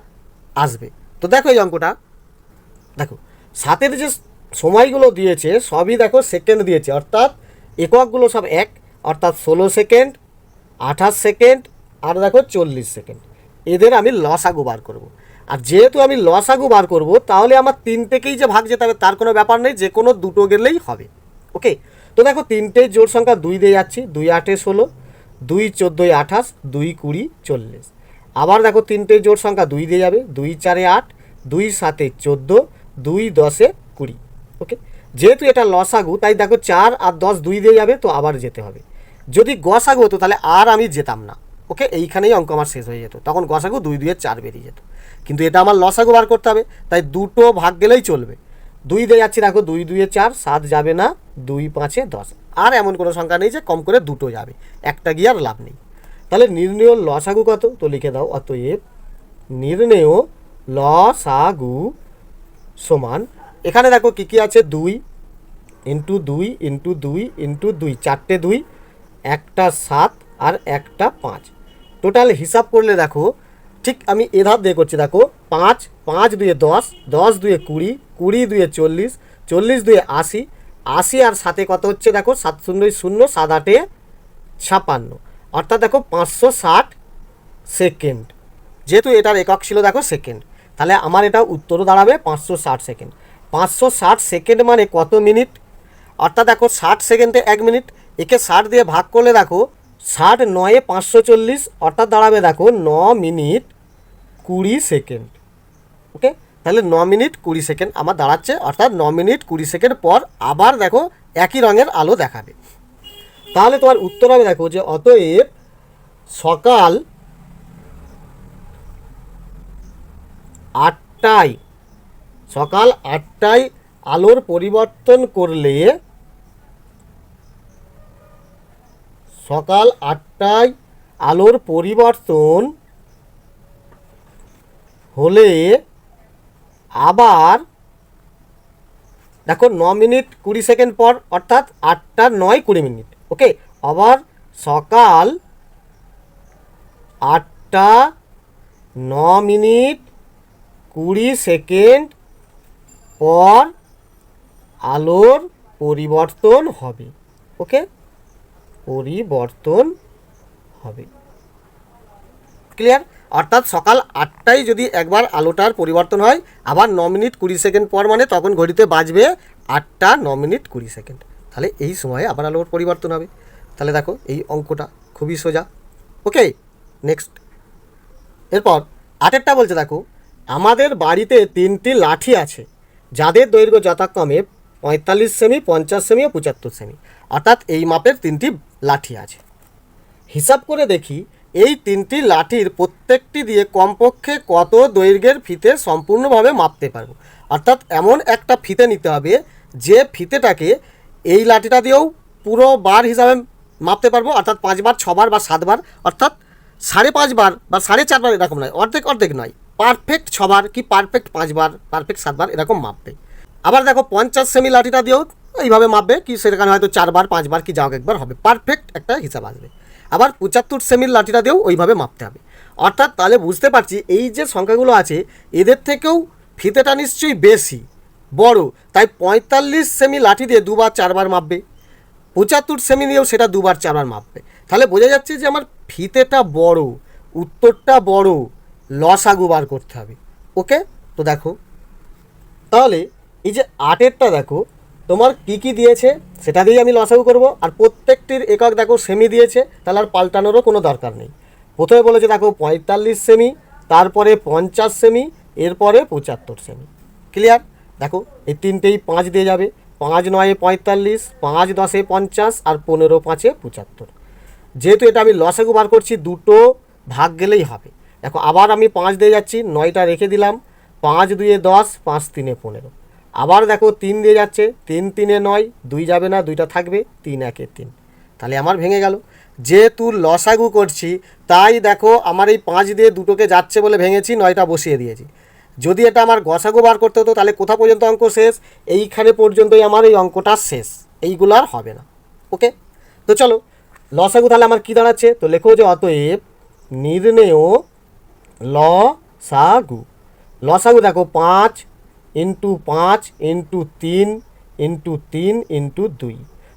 S1: আসবে। তো দেখো এই অঙ্কটা, দেখো সাতের যে সময়গুলো দিয়েছে সবই দেখো সেকেন্ড দিয়েছে, অর্থাৎ এককগুলো সব এক, অর্থাৎ 16 সেকেন্ড, 28 সেকেন্ড আর দেখো 40 সেকেন্ড। এদের আমি লসাগু বার করব। আর যেহেতু আমি লসাগু বার করব তাহলে আমার তিনটেকেই যে ভাগ যেতে হবে তার কোনো ব্যাপার নেই, যে কোনো দুটো গেলেই হবে। ওকে, তো দেখো তিনটে জোড় সংখ্যা 2 দিয়ে যাচ্ছি, 2 8 16, 2 14 28, 2 20 40। আবার দেখো তিনটে জোড় সংখ্যা 2 দিয়ে যাবে, 2 4 8, 2 7 14, 2 10 20। ওকে, যেহেতু এটা লসাগু তাই দেখো 4 আর 10 2 দিয়ে যাবে, তো আবার যেতে হবে। যদি গসাগু হতো তাহলে আর আমি যেতাম না। ওকে, এইখানেই অঙ্ক আমার শেষ হয়ে যেত, তখন গসাগু 2 2 4 বেরিয়ে যেত। কিন্তু এটা আমার লসাগু বার করতে হবে, তাই দুটো ভাগ গেলেই চলবে। 2 দিয়ে যাচ্ছি দেখো, 2 2 4, 7 যাবে না, 2 5 10। আর এমন কোনো সংখ্যা নেই যে কম করে দুটো যাবে, একটা গিয়ে আর লাভ নেই। তাহলে নির্ণেয় লসাগু কত, তো লিখে দাও অতএব নির্ণেয় লসাগু সমান, এখানে দেখো কী কী আছে, 2 ইন্টু 2 ইন্টু 2 ইন্টু 2, চারটে 2, একটা 7 আর একটা 5। টোটাল হিসাব করলে দেখো ঠিক আমি এধার দিয়ে করছি, দেখো 5 5 2 10, 10 2 20, 20 2 40, 40 2 80, 80 আর 7 কত হচ্ছে দেখো 7 0 0, 7 8 56, অর্থাৎ দেখো 560 সেকেন্ড। যেহেতু এটার একক ছিল দেখো সেকেন্ড, তাহলে আমার এটা উত্তরও দাঁড়াবে 560 সেকেন্ড। 560 সেকেন্ড মানে কত মিনিট, অর্থাৎ দেখো 60 সেকেন্ডে 1 মিনিট, একে 60 দিয়ে ভাগ করলে দেখো 60 9 540, অর্থাৎ দাঁড়াবে দেখো 9 মিনিট 20 সেকেন্ড। ওকে, তাহলে 9 মিনিট 20 সেকেন্ড আমার দাঁড়াচ্ছে, অর্থাৎ 9 মিনিট 20 সেকেন্ড পর আবার দেখো একই রঙের আলো দেখাবে। তাহলে তোমার উত্তর হবে দেখো যে অতএব সকাল 8টায় আলোর পরিবর্তন করলে, সকাল 8টায় আলোর পরিবর্তন হলে আবার দেখো 9 মিনিট 20 সেকেন্ড পর, অর্থাৎ 8টা 9 20 মিনিট। ওকে, আবার সকাল 8টা 9 মিনিট 20 সেকেন্ড পর আলোর পরিবর্তন হবে। ওকে, পরিবর্তন হবে। ক্লিয়ার? অর্থাৎ সকাল 8টায় যদি একবার আলোটার পরিবর্তন হয়, আবার 9 মিনিট 20 সেকেন্ড পর মানে তখন ঘড়িতে বাজবে 8টা 9 মিনিট 20 সেকেন্ড। তাহলে এই সময়ে আবার আলোর পরিবর্তন হবে। তাহলে দেখো এই অঙ্কটা খুবই সোজা। ওকে, নেক্সট। এরপর 8এরটা বলছে দেখো, আমাদের বাড়িতে 3টি লাঠি আছে যাদের দৈর্ঘ্য যথাক্রমে 45 সেমি, 50 সেমি ও 75 সেমি, অর্থাৎ এই মাপের 3টি লাঠি আছে। হিসাব করে দেখি এই তিনটি লাঠির প্রত্যেকটি দিয়ে কমপক্ষে কত দৈর্ঘ্যের ফিতে সম্পূর্ণভাবে মাপতে পারবো। অর্থাৎ এমন একটা ফিতে নিতে হবে যে ফিতেটাকে এই লাঠিটা দিয়েও পুরো বার হিসাবে মাপতে পারবো, অর্থাৎ 5 বার 6 বার বা 7 বার, অর্থাৎ 5.5 বার বা 4.5 বার এরকম নয়, অর্ধেক অর্ধেক নয়, পারফেক্ট 6 বার কি পারফেক্ট 5 বার, পারফেক্ট 7 বার এরকম মাপবে। আবার দেখো 50 সেমি লাঠিটা দিয়েও এইভাবে মাপবে, কি সেখানে হয়তো 4 বার 5 বার কি যাও একবার হবে, পারফেক্ট একটা হিসাব আসবে। আবার 75 সেমির লাঠিটা দিয়েও ওইভাবে মাপতে হবে। অর্থাৎ তাহলে বুঝতে পারছি এই যে সংখ্যাগুলো আছে এদের থেকেও ফিতেটা নিশ্চয়ই বেশি বড়, তাই 45 সেমি লাঠি দিয়ে 2 বার 4 বার মাপবে, 75 সেমি দিয়েও সেটা 2 বার 4 বার মাপবে। তাহলে বোঝা যাচ্ছে যে আমার ফিতেটা বড়, উত্তরটা বড়, লসাগু বার করতে হবে। ওকে, তো দেখো তাহলে এই যে 8-এরটা দেখো তোমার কী কী দিয়েছে সেটা দিয়েই আমি লসাগু করব, আর প্রত্যেকটির একক দেখো সেমি দিয়েছে, তাহলে আর পাল্টানোরও কোনো দরকার নেই। প্রথমে বলেছে দেখো 45 সেমি, তারপরে 50 সেমি, এরপরে 75 সেমি। ক্লিয়ার? দেখো এই তিনটেই 5 দিয়ে যাবে, 5 9 45, 5 10 50 আর 15 5 75। যেহেতু এটা আমি লসাগু বার করছি দুটো ভাগ গেলেই হবে। দেখো আবার আমি 5 দিয়ে যাচ্ছি, 9টা রেখে দিলাম, 5 2 10, 5 3 15। আবার দেখো 3 দিয়ে যাচ্ছে, 3 3 9, 2 যাবে না, 2টা থাকবে, 3 1 3। তাহলে আমার ভেঙে গেল। যেহেতু লসাগু করছি তাই দেখো আমার এই 5 দিয়ে দুটোকে যাচ্ছে বলে ভেঙেছি, 9টা বসিয়ে দিয়েছি। যদি এটা আমার গসাগু বার করতে হতো তাহলে কোথা পর্যন্ত অঙ্ক শেষ? এইখানে পর্যন্তই আমার এই অঙ্কটা শেষ, এইগুলো আর হবে না। ওকে, তো চলো লসাগু তাহলে আমার কী দাঁড়াচ্ছে, তো লেখো যে অতএব নির্ণেয় লসাগু। লসাগু দেখো 5 × 5 × 3 × 3 × 2,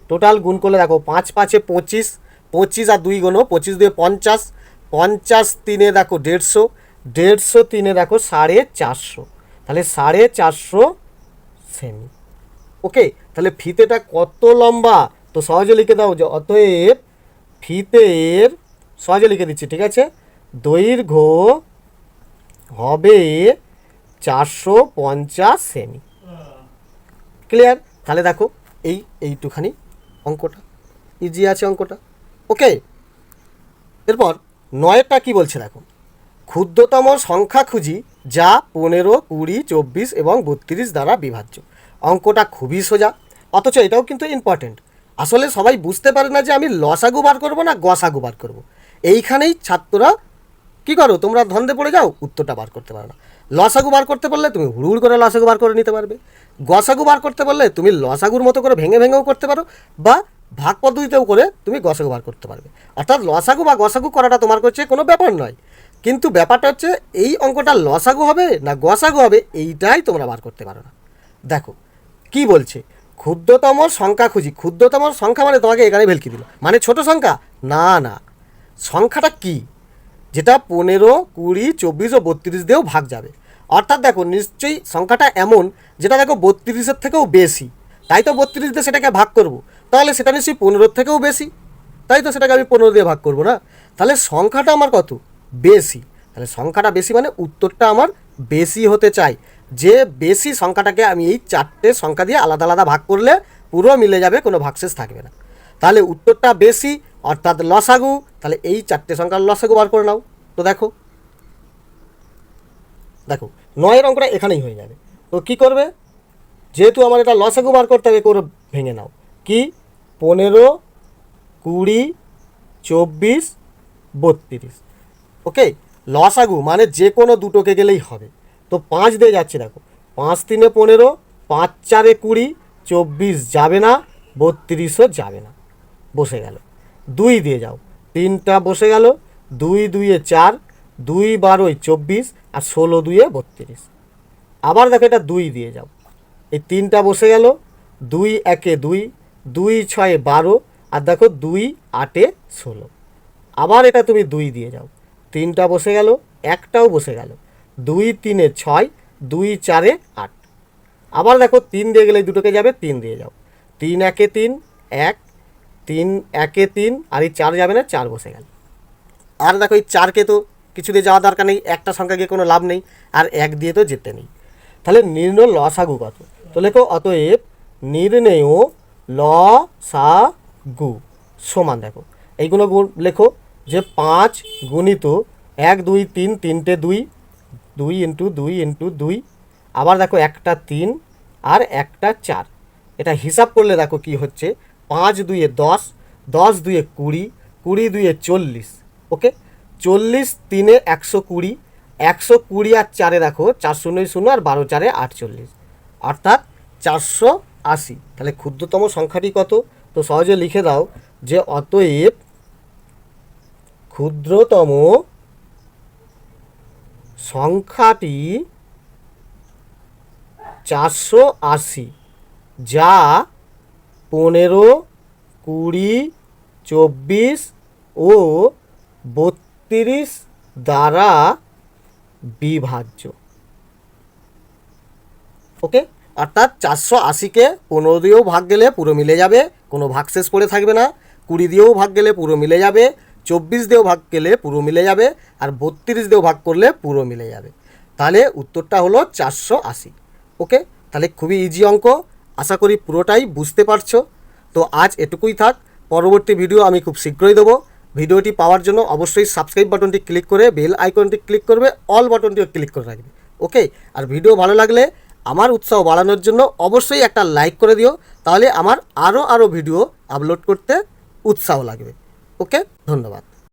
S1: টোটাল গুণ করলে দেখো 5 5 25, 25 আর 2 গুণ 25 2 50, 50 3 দেখো 150, 150 3 দেখো 450, তাহলে 450 সেমি। ওকে, তাহলে ফিতেটা কত লম্বা, তো সহজে লিখে দাও যে অতএব ফিতের, সহজে লিখে দিচ্ছি ঠিক আছে, দৈর্ঘ্য হবে 450 সেমি। ক্লিয়ার? তাহলে দেখো এইটুখানি অঙ্কটা ইজি আছে অঙ্কটা। ওকে, এরপর 9টা কি বলছে দেখো, ক্ষুদ্রতম সংখ্যা খুঁজি যা 15 20 24 এবং 32 দ্বারা বিভাজ্য। অঙ্কটা খুবই সোজা, অথচ এটাও কিন্তু ইম্পর্টেন্ট। আসলে সবাই বুঝতে পারে না যে আমি লসাগু বার করবো না গসাগু বার করবো। এইখানেই ছাত্ররা কী করো, তোমরা ধন্দে পড়ে যাও, উত্তরটা বার করতে পারো না। লসাগু বার করতে পারলে তুমি হুড় করে লসাগু বার করে নিতে পারবে, গসাগু বার করতে পারলে তুমি লসাগুর মতো করে ভেঙে ভেঙেও করতে পারো, বা ভাগ পদ্ধতিতেও করে তুমি গসাগু বার করতে পারবে। অর্থাৎ লসাগু বা গসাগু করাটা তোমার কাছে কোনো ব্যাপার নয়, কিন্তু ব্যাপারটা হচ্ছে এই অঙ্কটা লসাগু হবে না গসাগু হবে এইটাই তোমরা বার করতে পারো না। দেখো কি বলছে, ক্ষুদ্রতম সংখ্যা খুঁজি, ক্ষুদ্রতম সংখ্যা মানে তোমাকে এখানে ভেলকি দিল, মানে ছোট সংখ্যা না, না সংখ্যাটা কি, যেটা 15 20 24 ও 32 দিয়েও ভাগ যাবে। অর্থাৎ দেখো নিশ্চয়ই সংখ্যাটা এমন যেটা দেখো 32-এর থেকেও বেশি, তাই তো 32 দিয়ে সেটাকে ভাগ করব, তাহলে সেটা নিশ্চয়ই 15-এর থেকেও বেশি, তাই তো সেটাকে আমি 15 দিয়ে ভাগ করব না। তাহলে সংখ্যাটা আমার কত বেশি, তাহলে সংখ্যাটা বেশি মানে উত্তরটা আমার বেশি হতে চাই। যে বেশি সংখ্যাটাকে আমি এই 4টে সংখ্যা দিয়ে আলাদা আলাদা ভাগ করলে পুরো মিলে যাবে, কোনো ভাগশেষ থাকবে না। তাহলে উত্তরটা বেশি অর্থাৎ লসাগু, তাহলে এই 4টে সংখ্যার লসাগু বার করে নাও। তো দেখো দেখো 9-এর অঙ্কটা এখানেই হয়ে যাবে। তো কি করবে, যেহেতু আমার এটা লসাগু বার করতে হবে, করে ভেঙে নাও কি 15 20 24 32। ওকে, লসাগু মানে যে কোনো দুটোকে গেলেই হবে। তো 5 দিয়ে যাচ্ছে দেখো, 5 3 15, 5 4 20, 24 যাবে না, 32ও যাবে না, বসে গেল। 2 দিয়ে যাও, 3টা বসে গেল, 2 2 4, 2 12 24 আর 16 2 32। আবার দেখো এটা 2 দিয়ে যাও, এই 3টা বসে গেল, 2 1 2, 2 6 12 আর দেখো 2 8 16। আবার এটা তুমি 2 দিয়ে যাও, 3টা বসে গেল, একটাও বসে গেল, 2 3 6, 2 4 8। আবার দেখো 3 দিয়ে গেলে দুটোকে যাবে, 3 দিয়ে যাও, 3 1 3 1, 3 1 3 আর এই 4 যাবে না, 4 বসে গেল। আর দেখো এই 4কে তো কিছু দিয়ে যাওয়া দরকার নেই, একটা সংখ্যা গিয়ে কোনো লাভ নেই, আর 1 দিয়ে তো যেতে নেই। তাহলে নির্ণয় লসাগু কত, তো লেখো অতএব নির্ণেয় লসাগু সমান দেখো এইগুলো লেখো যে 5 গুণিত 1 2 3 তিনটে 2 2 ইন্টু 2 ইন্টু 2, আবার দেখো একটা 3 আর একটা 4। এটা হিসাব করলে দেখো কি হচ্ছে, 5 2 10, 10 2 20, 20 2 40। ওকে, 40 3 120, 120 আর 4 দেখো 4 0 0 আর 12 4 48, অর্থাৎ 480। তাহলে ক্ষুদ্রতম সংখ্যাটি কত? তো সহজে লিখে দাও যে অতএব ক্ষুদ্রতম সংখ্যাটি 480, যা 15, 20, 24 ও 32 দ্বারা বিভাজ্য। ওকে, অর্থাৎ 480কে 15 দিয়েও ভাগ গেলে পুরো মিলে যাবে, কোনো ভাগশেষ পড়ে থাকবে না। 20 দিয়েও ভাগ গেলে পুরো মিলে যাবে, 24 দিয়েও ভাগ গেলে পুরো মিলে যাবে, আর 32 দিয়েও ভাগ করলে পুরো মিলে যাবে। তাহলে উত্তরটা হলো 480। ওকে, তাহলে খুবই ইজি অঙ্ক, আশা করি পুরোটাই বুঝতে পারছো। তো আজ এটুকুই থাক, পরবর্তী ভিডিও আমি খুব শীঘ্রই দেবো। ভিডিওটি পাওয়ার জন্য অবশ্যই সাবস্ক্রাইব বাটনটি ক্লিক করে বেল আইকনটি ক্লিক করবে, অল বাটনটিও ক্লিক করে রাখবে। ওকে, আর ভিডিও ভালো লাগলে আমার উৎসাহ বাড়ানোর জন্য অবশ্যই একটা লাইক করে দিও, তাহলে আমার আরও ভিডিও আপলোড করতে উৎসাহ লাগবে। ওকে, ধন্যবাদ।